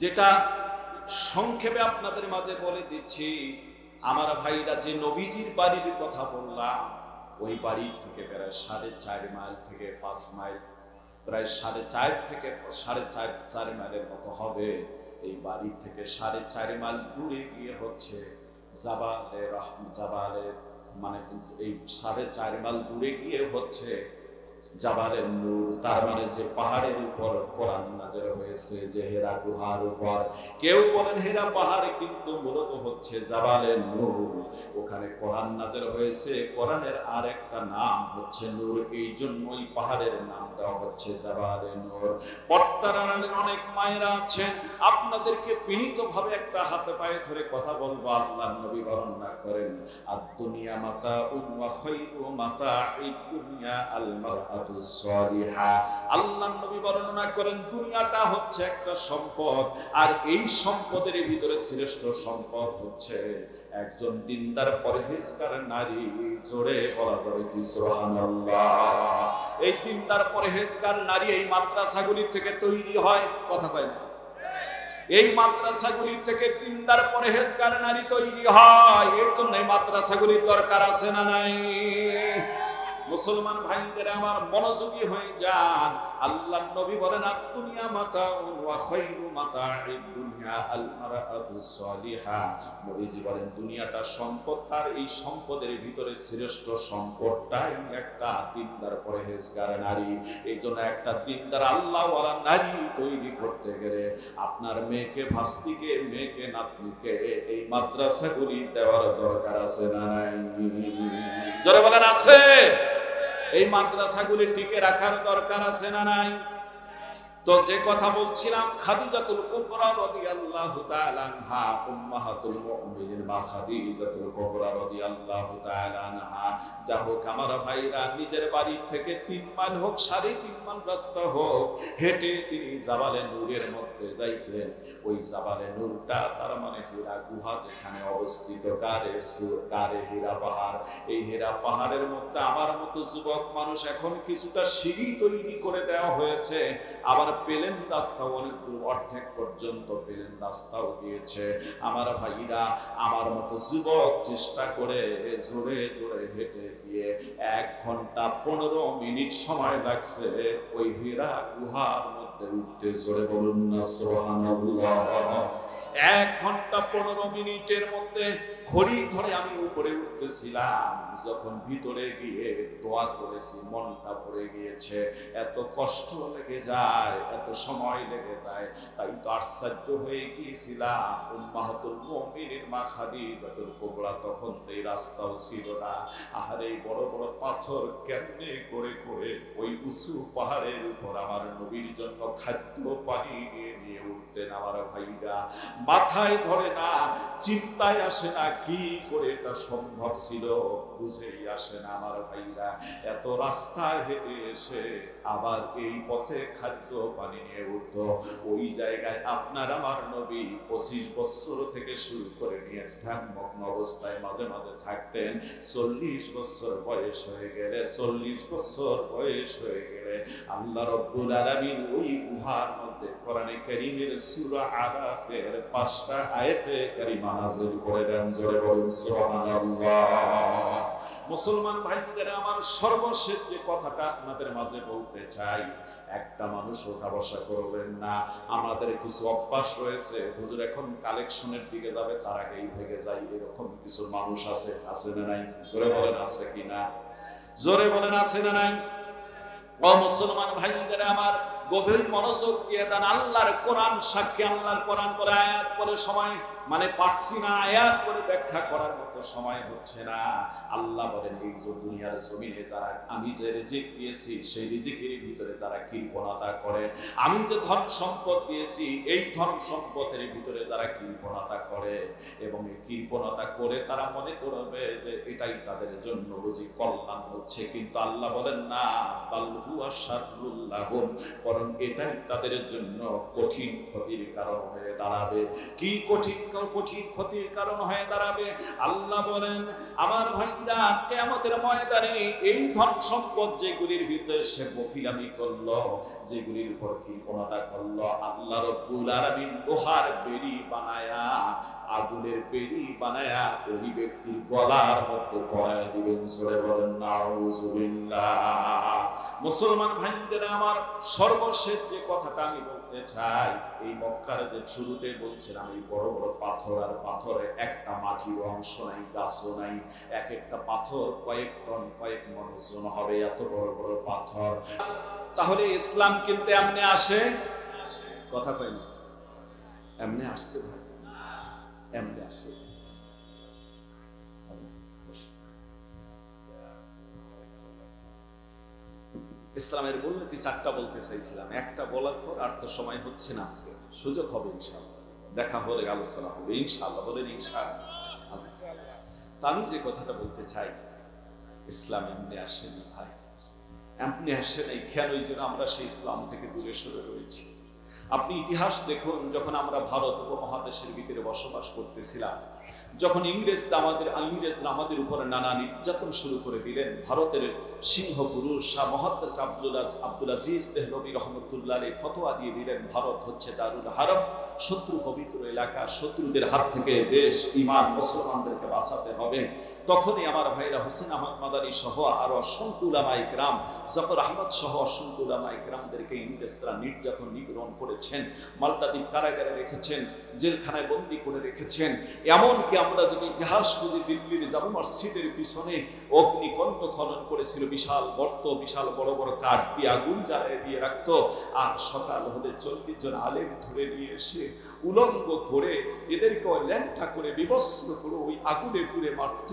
যেটা সংক্ষেপে আপনাদের মাঝে বলে দিচ্ছি। আমার ভাইরা, যে নবীজির বাড়ির কথা বললাম, ওই বাড়ির থেকে প্রায় 4.5 মাইল থেকে 5 মাইল, প্রায় 4.5 থেকে 4.5 মাইলের মতো হবে। এই বাড়ি থেকে 4.5 মাইল দূরে গিয়ে হচ্ছে জাবালে, মানে এই 4.5 মাইল দূরে গিয়ে হচ্ছে জাবালে নূর। তার মানে যে পাহাড়ের উপর কোরআন নাযিল হয়েছে, যে হেরা গুহার উপর। কেউ বলেন হেরা পাহাড়ে, কিন্তু মূলত হচ্ছে জাবালে নূর। ওখানে কোরআন নাযিল হয়েছে। কোরআনের আরেকটা নাম হচ্ছে নূর, এই জন্যই পাহাড়ের নাম দেওয়া হচ্ছে জাবালে নূর। পর্দার আড়ালে অনেক মায়েরা আছেন, আপনাদেরকে বিনীতভাবে একটা হাতে পায়ে ধরে কথা বলবো। আল্লাহর নবী বর্ণনা করেন, আদ-দুনিয়া মাতাউন ওয়া খায়রু মাতাইদ দুনিয়া আল মারআতুস সালিহা। আল্লাহর নবী বর্ণনা করেন, দুনিয়াটা হচ্ছে একটা সম্পদ, আর এই সম্পদের ভিতরে শ্রেষ্ঠ সম্পদ হচ্ছে একজন দিনদার পরহেজগার নারী। জোরে বলা যাবে কি সুবহানাল্লাহ? এই দিনদার পরহেজগার নারী এই মাদ্রাসাগুলি থেকে তৈরি হয়, কথা কয় না? এই মাদ্রাসাগুলি থেকে দিনদার পরহেজগার নারী তৈরি হয়। এর জন্য এই মাদ্রাসাগুলির দরকার আছে না নাই? মুসলমান ভাইদের আমার, মনোযোগী হয়ে যান। আল্লাহর নবী বলেন, আদ-দুনিয়া মাতাউন ওয়া খায়রু মাতাইদ দুনিয়া আল মারআতুস সালিহা। নবীজি বলেন, দুনিয়াটা সম্পদ, আর এই সম্পদের ভিতরে শ্রেষ্ঠ সম্পদটাই একটা দিনদার পরহেজগার নারী। এই জন্য একটা দিনদার আল্লাহওয়ালা নারী তৈরি করতে গেলে আপনার মেয়েকে, ভাস্তিকে, মেয়েকে, নাতনিকে এই মাদ্রাসাগুলি দেওয়ার দরকার আছে না নাই? জোরে বলেন আছে? এই মাদ্রাসাগুলি টিকে রাখার দরকার আছে না নাই? তো যে কথা বলছিলাম, খাদিজাতুল কুবরা রাদিয়াল্লাহু তাআলা আনহা, উম্মাহাতুল মুমিনিন মা খাদিজাতুল কুবরা রাদিয়াল্লাহু তাআলা আনহা। যা হোক আমার ভাইরা, নিজের বাড়ি থেকে 3 মাইল হোক, 3.5 মাইল রাস্তা হোক, হেঁটে তিনি জাবালে নূরের মধ্যে যাইতেন। ওই জাবালে নূরটা তার মানে হীরা গুহা যেখানে অবস্থিত, গারে হীরা পাহাড়। এই হীরা পাহাড়ের মধ্যে আমার মতো যুবক মানুষ এখন কিছুটা সিঁড়ি তৈরি করে দেওয়া হয়েছে, আবার প্লেন রাস্তাও অনেক দূর, অর্ধেক পর্যন্ত প্লেন রাস্তাও দিয়েছে। আমার ভাইরা, আমার মতো যুবক চেষ্টা করে জোরে জোরে হেঁটে গিয়ে 1 ঘন্টা 15 মিনিট সময় লাগছে ওই হীরা গুহার মধ্যে উঠতে। জোরে বলুন না সুবহানাল্লাহ? 1 ঘন্টা 15 মিনিটের মধ্যে ঘড়ি ধরে আমি উপরে উঠতেছিলাম। যখন ভিতরে গিয়ে দোয়া করেছি, মনটা ভরে গিয়েছে। এত কষ্ট লেগে যায়, এত সময় লেগে যায়, তাই তো আশ্চর্য হয়ে গিয়েছিলাম। উম্মাহাতুল মুমিনিন মা খাদিজাতুল কুবরা, তখন তো এই রাস্তাও ছিল না। আর এই বড় বড় পাথর কেমনে করে করে ওই উঁচু পাহাড়ের উপর আমার নবীর জন্য খাদ্য পানি নিয়ে নিয়ে উঠতেন। আমার ভাইরা, মাথায় ধরে না, চিন্তায় আসে না, কি করে এটা সম্ভব ছিল, বুঝেই আসে না। আমার ভাইরা, এত রাস্তায় হেঁটে এসে আবার এই পথে খাদ্য পানি নিয়ে উঠতো। ওই জায়গায় আপনার আমার নবী 25 বছর থেকে শুরু করে নিয়ে ধ্যানমগ্ন অবস্থায় মাঝে মাঝে থাকতেন। 40 বছর বয়স হয়ে গেলে, 40 বছর বয়স হয়ে গেলে আল্লাহ রব্বুল আলামিন ওই গুহার মধ্যে কোরআনে কারীমের সূরা আরাফের 5টা আয়াতে কারিমা নাযিল করে দেন। জোরে বলুন সুবহানাল্লাহ। মুসলমান ভাইদের আমার, সর্বশেষ যে কথাটা আপনাদের মাঝে বলতে চাই, একটা মানুষ ওঠা বসা করবেন না। আমাদের কিছু অভ্যাস রয়েছে, হুজুর এখন কালেকশনের দিকে যাবে, তার আগেই ভেগে যাই, এরকম কিছু মানুষ আছে, আছে না নাই? জোরে বলেন আছে কিনা? জোরে বলেন আছে না নাই? ও মুসলমান ভাইদের আমার, গভীর মনোযোগ দিয়ে দেন। আল্লাহর কোরআন সাক্ষী, আল্লাহর কোরআন পরে আয়াত পরে সময় মানে পাচ্ছি না, আয়াত করে ব্যাখ্যা করার মতো সময় হচ্ছে না। আল্লাহ বলেন, এই যে দুনিয়ার জমিনে যারা আমি যে রিজিক দিয়েছি, সেই রিজিকের ভিতরে যারা কৃপণতা করে, আমি যে ধন সম্পদ দিয়েছি, এই ধন সম্পদের ভিতরে যারা কৃপণতা করে এবং এই কৃপণতা করে তারা মনে করবে যে এটাই তাদের জন্য বুঝি কল্যাণ হচ্ছে, কিন্তু আল্লাহ বলেন না, বাল হুয়া শাররুল লাহুম, বরং এটাই তাদের জন্য কঠিন ক্ষতির কারণ হয়ে দাঁড়াবে। কি কঠিন কঠিন ক্ষতির কারণ হয়ে দাঁড়াবে। আল্লাহ বলেন আমার ভাইরা কিয়ামতের ময়দানে এই ধন সম্পদ যেগুলির ভিতরে সে বখিলামি করলো, যেগুলির উপর কৃপণতা করলো, আল্লাহ রাব্বুল আলামিন লোহার বেড়ি বানায়া, আগুনের বেড়ি বানায়া ওই ব্যক্তির গলার মধ্যে পরায় দিবেন। জোরে বলেন নাউযুবিল্লাহ। মুসলমান ভাইরা আমার, সর্বশেষ যে কথাটা আমি বলতে চাই, এই মক্কার যে শুরুতে বলছিলাম এই বড় বড় পাথর, আর পাথরে একটা মাটির অংশ নাই, গাছও নাই, এক একটা পাথর কয়েক টন কয়েক মণ ওজন হবে, এত বড় বড় পাথর। তাহলে ইসলাম কিন্তু এমনি আসে, কথা কয় না, এমনি আসছে ভাই, এমনি আসে। ইসলামের মূলনীতি চারটা বলতে চাইছিলাম, একটা বলার পর আর তো সময় হচ্ছে না, আজকে সুযোগ হবে ইনশাআল্লাহ, দেখা হলে আলোচনা হবে ইনশাআল্লাহ, বলেন ইনশাআল্লাহ। তা আমি যে কথাটা বলতে চাই, ইসলাম এমনি আসেনি ভাই, এমনি আসে নাই। কেনই যেন আমরা সেই ইসলাম থেকে দূরে সরে রয়েছি। আপনি ইতিহাস দেখুন, যখন আমরা ভারত উপমহাদেশের ভিতরে বসবাস করতেছিলাম, যখন ইংরেজরা আমাদের উপরে নানা নির্যাতন শুরু করে দিলেন, ভারতের সিংহ পুরুষ শাহ মুহাদ্দিস আব্দুল আজিজ দেহলভী রহমতুল্লাহ আলাইহি ফতোয়া দিয়ে দিলেন, ভারত হচ্ছে দারুল হারব, শত্রু পবিত্র এলাকা, শত্রুদের হাত থেকে দেশ ঈমান মুসলমানদেরকে বাঁচাতে হবে। তখনই আমার ভাইরা হোসেন আহমদ মাদানী সহ আরো অসংখ্য উলামায়ে কেরাম, জাফর আহমদ সহ অসংখ্য উলামায়ে কেরামদেরকে ইংরেজরা নির্যাতন নিগ্রহণ করেছেন, মাল্টা দ্বীপ কারাগারে রেখেছেন, জেলখানায় বন্দী করে রেখেছেন। এমনকি আমরা যদি ইতিহাস খুঁজি, দিল্লির জামে মসজিদের পিছনে অগ্নিকণ্ঠ খনন করেছিল, বিশাল গর্ত, বিশাল বড় বড় কাঠ দিয়ে আগুন জ্বালিয়ে দিয়ে রাখতো, আর সকাল হলে 40 জন আলেম ধরে নিয়ে এসে উলঙ্গ করে এদেরকে ল্যাংটা করে বিবস্ত্র করে ওই আগুনে পুড়ে মারত।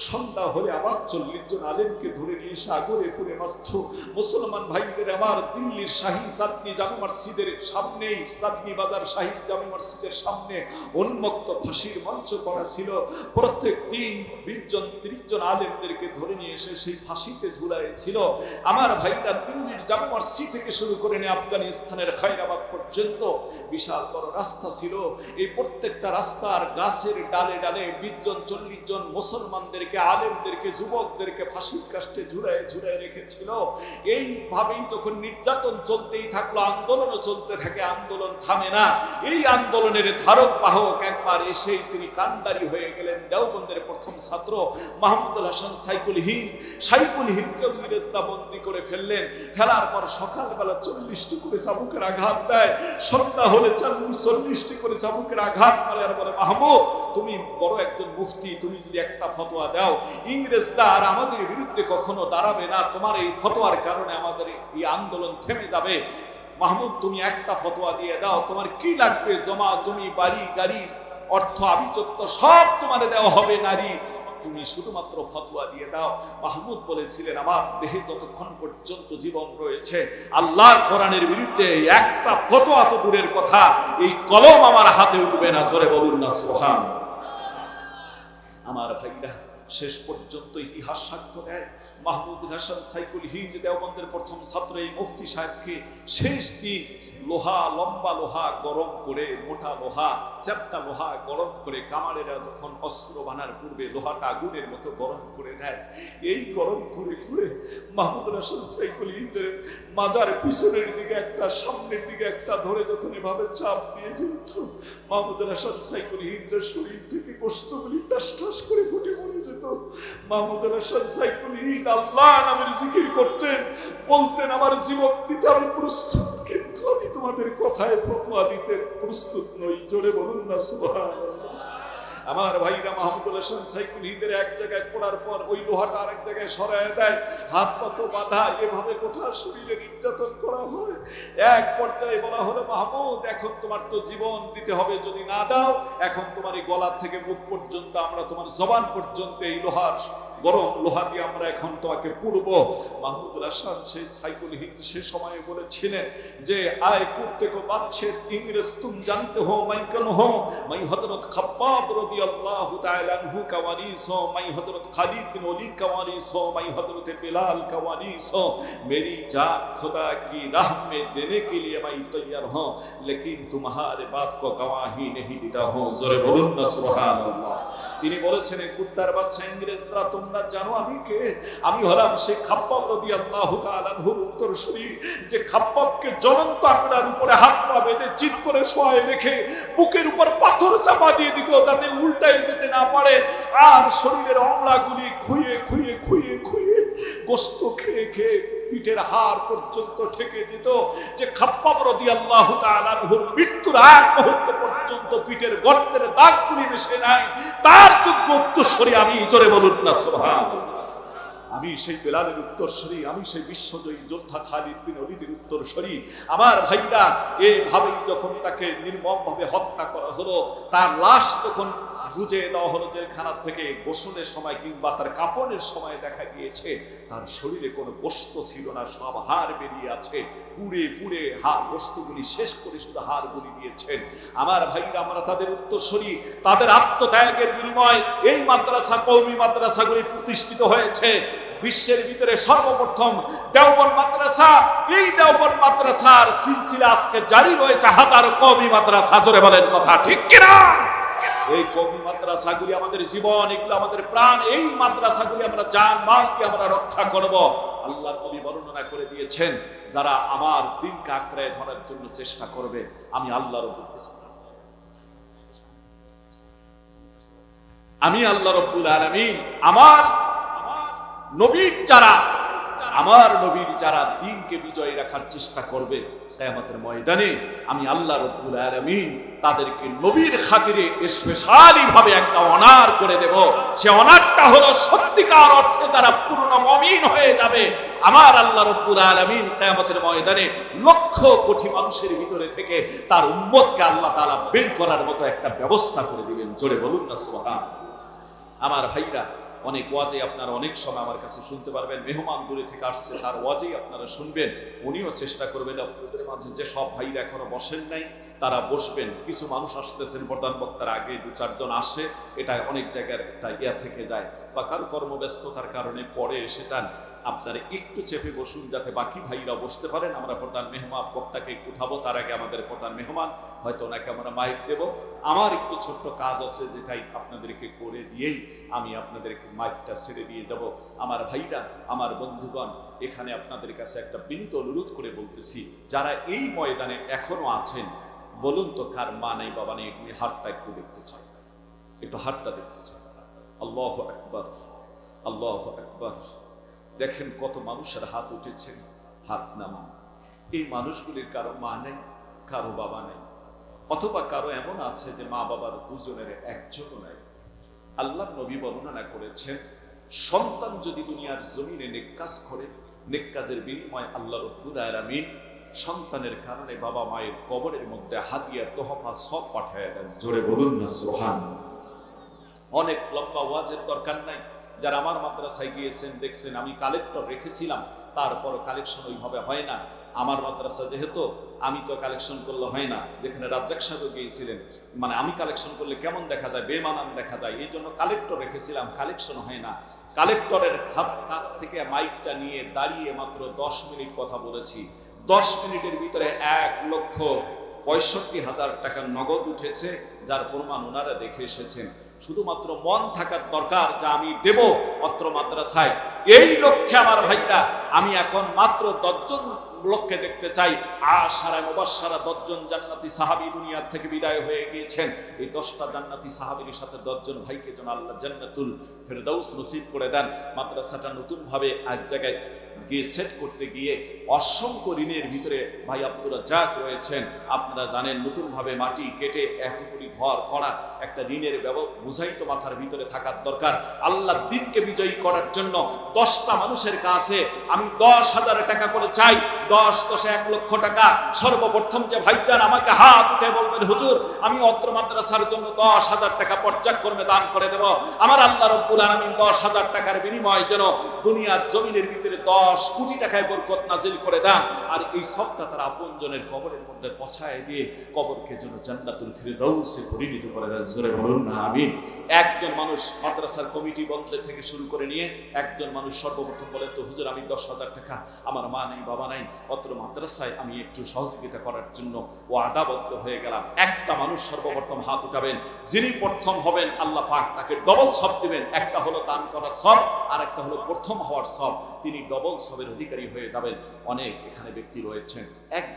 সন্ধ্যা হলে আবার 40 জন আলেমকে ধরে নিয়ে এসে আগুনে পুড়ে মারত। মুসলমান ভাইদের আমার, দিল্লির শাহী চাঁদনি জামে মসজিদের সামনেই, চাঁদনি বাজার শাহী জামে মসজিদের সামনে উন্মুক্ত ফাঁসির মঞ্চ করা ছিল। প্রত্যেক দিন 20 জন 30 জন আলেমদেরকে ধরে নিয়ে এসে সেই ফাঁসিতে ঝুলাইছিল। আমার ভাইরা, দিল্লির জামে মসজিদ থেকে শুরু করে নিয়ে আফগানিস্তানের খায়রাবাদ পর্যন্ত বিশাল বড় রাস্তা ছিল। এই প্রত্যেকটা রাস্তার গাছের ডালে ডালে 20 জন 40 জন মুসলমানদেরকে, আলেমদেরকে, যুবকদেরকে ফাঁসির কাস্টে ঝুলায় ঝুলায় রেখেছিল। এইভাবেই তখন নির্যাতন চলতেই থাকলো, আন্দোলনও চলতে থাকে, আন্দোলন থামে না। এই আন্দোলনের ধারক বাহক একবার এসে তিনি কান্ডারি হয়ে গেলেন। দেওবন্দের প্রথম ছাত্র মাহমুদুল হাসান সাইকুল হিন্দকে ইংরেজরা বন্দী করে ফেললেন। ফেলার পর সকালবেলা 40টি করে চাবুকের আঘাত দেয়, সন্ধ্যা হলে 40টি করে চাবুকের আঘাত মারে, আর বলে মাহমুদ তুমি বড় একজন মুফতি, তুমি যদি একটা ফতোয়া দাও, ইংরেজরা আর আমাদের বিরুদ্ধে কখনো দাঁড়াবে না, তোমার এই ফতোয়ার কারণে আমাদের এই আন্দোলন থেমে যাবে। মাহমুদ তুমি একটা ফতোয়া দিয়ে দাও, তোমার কি লাগবে, জমা জমি বাড়ি গাড়ি অর্থ আভিজাত্য সব তোমার দেওয়া হবে, নারী তুমি শুধুমাত্র ফতোয়া দিয়ে দাও। মাহমুদ বলেছিলেন আমার দেহে যতক্ষণ পর্যন্ত জীবন রয়েছে আল্লাহর কোরআনের বিরুদ্ধে একটা ফতোয়া তো দূরের কথা, এই কলম আমার হাতে উঠবে না। জোরে বলুন না সুবহানাল্লাহ। আমার ভাইরা, শেষ পর্যন্ত ইতিহাস সাক্ষ্য দেয় মাহমুদুল হাসান সাইকুল হিন্দ দেওবন্দের প্রথম ছাত্র এই মুফতি সাহেবকে শেষ দিন লোহা, লম্বা লোহা গরম করে, মোটা লোহা, চ্যাপ্টা লোহা গরম করে, কামারেরা যখন অস্ত্র বানার পূর্বে লোহাটা আগুনের মতো গরম করে দেয়, এই গরম করে করে মাহমুদুল হাসান সাইকুল হিন্দের মাজার পিছনের দিকে একটা, সামনের দিকে একটা ধরে যখন এভাবে চাপ দিয়ে ফেলত, মাহমুদুল হাসান সাইকুল হিন্দের শরীর থেকে গোশতগুলি টাস টাস করে ফুটে পড়ে যেত। মাহমুদুল হাসান সাইকুল হিন্দ আল্লাহ নামের জিকির করতেন, বলতেন আমার জীবন দিতে আমি প্রস্তুত, কিন্তু আমি তোমাদের কথায় ফতোয়া দিতে প্রস্তুত নই। জোরে বলুন না সুবহানাল্লাহ। আমার ভাইরা, মাহমুদুল হাসান সাইকুল হিন্দের এক জায়গায় পড়ার পর ওই লোহাটা আরেক জায়গায় সরায় দেয়, হাত পা বাঁধা, এভাবে গোটা শরীরে নির্যাতন করা হয়। এক পর্যায়ে বলা হলো মাহমুদ এখন তোমার তো জীবন দিতে হবে, যদি না দাও এখন তোমার এই গলা থেকে মুখ পর্যন্ত, আমরা তোমার জবান পর্যন্ত এই লোহার গরম লোহা দিয়ে আমরা এখন তোমাকে পুড়ব। মাহমুদুল হাসান সেই সাইকুল হিন্দ সে সময় বলেছিলেন যে আয় কুত্তে কো বাচ্চে ইংরেজ তুম জানতে হো মাই কেন হো, মাই হযরত খাব্বাব রাদিয়াল্লাহু তাআলা আনহু কা ওয়ারিস হো, মাই হযরত খালিদ বিন ওলীদ কা ওয়ারিস হো, মাই হযরত बिलाल का वारिस हो, मेरी जान खुदा की राह में देने के लिए मैं तैयार हूं, लेकिन तुम्हारे बात को गवाही नहीं देता हूं। जोरे बोलুন না সুবহানাল্লাহ। তিনি বলেছেন কুত্তার বাচ্চা ইংরেজরা তোমরা জানো আমি কে? আমি হলাম সেই খাব্বাব রাদিয়াল্লাহু তাআলা আনহুর উত্তরসূরি, যে খাব্বাবকে জ্বলন্ত আগুনের উপরে হাত পা বেঁধে চিৎ করে শোয়ায় রেখে বুকের উপর পাথর চাপা দিয়ে দিত যাতে উল্টায় যেতে না পারে, আর শরীরের অমলাগুলি খুইয়ে খুইয়ে খুইয়ে খুইয়ে গোশত খেয়ে খেয়ে পিঠের হাড় পর্যন্ত ঠেকে দিত, যে খাব্বাব রাদিয়াল্লাহু তাআলা আনহুর মৃত্যুর আগ মুহূর্ত পর্যন্ত পিঠের গর্তের দাগগুলি মিশে নাই, তার যোগ্য উত্তরসূরি আমি। জোরে বলুন না সুবহানাল্লাহ। আমি সেই বেলালের উত্তরসূরি, আমি সেই বিশ্বজয়ী যোদ্ধা খালিদ বিন ওলীদের উত্তরসূরি। আমার ভাইরা, এইভাবেই যখন তাকে নির্মমভাবে হত্যা করা হলো, তার লাশ যখন বুঝে দেওয়া হলো জেলখানা থেকে, গোসলের সময় কিংবা তার কাপড়ের সময় দেখা গিয়েছে তার শরীরে কোনো গোশত ছিল না, সব হাড় বেরিয়ে আছে। পুড়ে পুড়ে হাড় গোশতগুলি শেষ করে শুধু হাড়গুলি দিয়েছেন। আমার ভাইরা, আমরা তাদের উত্তরসূরি, তাদের আত্মত্যাগের বিনিময় এই মাদ্রাসা, কওমি মাদ্রাসাগুলি প্রতিষ্ঠিত হয়েছে। বিশ্বের ভিতরে সর্বপ্রথম দেওবন্দ মাদ্রাসা, এই দেওবন্দ মাদ্রাসার সিলসিলা আজকে জারি রয়েছে হাজার কওমি মাদ্রাসা। জোরে বলেন কথা ঠিক কিনা? এই কওমি মাদ্রাসাগুলি আমাদের জীবন, এগুলো আমাদের প্রাণ। এই মাদ্রাসাগুলি আমরা জান মাল দিয়ে আমরা রক্ষা করব। আল্লাহ নবী বর্ণনা করে দিয়েছেন, যারা আমার দ্বীনকে আঁকড়ে ধরার জন্য চেষ্টা করবে, আমি আল্লাহ রব্বুল আলামিন আমার নবীর যারা দ্বীনকে বিজয় রাখার চেষ্টা করবে, কিয়ামতের ময়দানে আমি আল্লাহ রব্বুল আলামিন তাদেরকে নবীর খাতিরে স্পেশালি ভাবে একটা অনার করে দেব। সে অনারটা হলো সত্যিকার অর্থে যারা পূর্ণ মুমিন হয়ে যাবে, আমার আল্লাহ রব্বুল আলামিন কিয়ামতের ময়দানে লক্ষ কোটি মানুষের ভিতরে থেকে তার উম্মতকে আল্লাহ তাআলা বের করার মতো একটা ব্যবস্থা করে দিবেন। জোরে বলুন না সুবহানাল্লাহ। আমার ভাইরা, অনেক ওয়াজে আপনারা অনেক সময় আমার কাছে শুনতে পারবেন, মেহমান দূরে থেকে আসছে, তার ওয়াজেই আপনারা শুনবেন। উনিও চেষ্টা করবেন আপনাদের মাঝে যে সব ভাইরা এখনো বসেন নাই তারা বসবেন। কিছু মানুষ আসতেছেন, প্রধান বক্তার আগে 2-4 জন আসে, এটা অনেক জায়গার একটা ইয়া থেকে যায়, বা কারো কর্মব্যস্ততার কারণে পরে এসে যান। আপনারা একটু চেপে বসুন যাতে বাকি ভাইরা বসতে পারেন। আমরা প্রধান মেহমান বক্তাকে উঠাবো, তার আগে আমাদের প্রধান মেহমান হয়তো ওনাকে আমরা মাইক দেব। আমার একটু ছোট্ট কাজ আছে যেটাই আপনাদেরকে করে দিয়েই আমি আপনাদেরকে মাইকটা ছেড়ে দিয়ে যাব। আমার ভাইরা, আমার বন্ধুগণ, এখানে আপনাদের কাছে একটা বিনীত অনুরোধ করে বলতেছি, যারা এই ময়দানে এখনো আছেন, বলুন তো কার মা নেই বাবা নেই, এগুলি হাতটা একটু দেখতে চাই, একটু হাতটা দেখতে চাই। আল্লাহু আকবার, আল্লাহু আকবার। দেখেন কত মানুষের হাত উঠেছে, হাত নামান। এই মানুষগুলির কারো মা নেই, কারো বাবা নেই, অথবা কারো এমন আছে যে মা বাবার দুজনের একজনও নাই। আল্লাহ নবী বর্ণনা করেছেন, সন্তান যদি দুনিয়ার জমিনে নেক কাজ করে, নেক কাজের বিনিময়ে আল্লাহ রব্বুল আলামিন সন্তানের কারণে বাবা মায়ের কবরের মধ্যে হাদিয়া তোহফা সব পাঠায় দেন। জোরে বলুন না সুবহানাল্লাহ। অনেক লম্বা ওয়াজের দরকার নাই। যারা আমার মাদ্রাসায় গিয়েছেন দেখছেন, আমি কালেক্টর রেখেছিলাম, তারপর কালেকশন ওইভাবে হয় না। আমার মাদ্রাসা যেহেতু, আমি তো কালেকশন করলে হয় না, যেখানে রাজ্জাক সাহেব গিয়েছিলেন, মানে আমি কালেকশন করলে কেমন দেখা যায়, বেমানান দেখা যায়, এই জন্য কালেক্টর রেখেছিলাম, কালেকশন হয় না। কালেক্টরের কাছ থেকে মাইকটা নিয়ে দাঁড়িয়ে মাত্র 10 মিনিট কথা বলেছি। 10 মিনিটের ভিতরে 1,65,000 টাকা নগদ উঠেছে, যার প্রমাণ ওনারা দেখে এসেছেন। শুধুমাত্র মন থাকার দরকার যে আমি দেব অত্র মাদ্রাসায়। এই লক্ষ্যে আমার ভাইরা, আমি এখন মাত্র 10 জন লোককে দেখতে চাই। আশারায়ে মুবাশশারা 10 জন জান্নাতি সাহাবী দুনিয়া থেকে বিদায় হয়ে গিয়েছেন। এই 10টা জান্নাতি সাহাবীর সাথে 10 জন ভাইকে যেন আল্লাহ জান্নাতুল ফেরদাউস নসিব করে দেন। মাদ্রাসাটা নতুন ভাবে এক জায়গায় গিয়ে সেট করতে গিয়ে অসংখ্য ঋণের ভিতরে ভাই আব্দুর রাজ্জাক রয়েছেন। আপনারা জানেন নতুনভাবে মাটি কেটে এত কোটি ঘর করা একটা ঋণের বোঝাই তো মাথার ভিতরে থাকার দরকার। আল্লাহর দ্বীনকে বিজয়ী করার জন্য 10টা মানুষের কাছে আমি 10,000 টাকা করে চাই, 10 × 1 লক্ষ টাকা। সর্বপ্রথম যে ভাইজান আমাকে হাত উঠে বলবেন হুজুর আমি অত্র মাদ্রাসার জন্য 10,000 টাকা পর্যায়ক্রমে দান করে দেব, আমার আল্লাহ রব্বুল আলামিন 10,000 টাকার বিনিময়ে যেন দুনিয়ার জমিনের ভিতরে 10 কোটি টাকায় বরকত নাজিল করে দেন, আর এই সবটা তার আপনজনের কবরের মধ্যে পৌঁছায় দিয়ে কবরকে যেন জান্নাতুল ফিরদাউসে পরিণত করে দেন। জোরে বলুন না আমিন। একজন মানুষ মাদ্রাসার কমিটি বলতে থেকে শুরু করে নিয়ে একজন মানুষ সর্বপ্রথম বলেন তো হুজুর আমি 10,000 টাকা, আমার মা নেই বাবা নাই, অত্র মাদ্রাসায় আমি একটু সহযোগিতা করার জন্য ওয়াদাবদ্ধ হয়ে গেলাম। একটা মানুষ সর্বপ্রথম হাত উঠাবেন, যিনি প্রথম হবেন আল্লাহ পাক তাকে ডবল সব দিবেন। একটা হলো দান করার সব, আর একটা হলো প্রথম হওয়ার সব। তিনি ডবল সবের অধিকারী হয়ে যাবেন। অনেক এখানে ব্যক্তি রয়েছেন, এক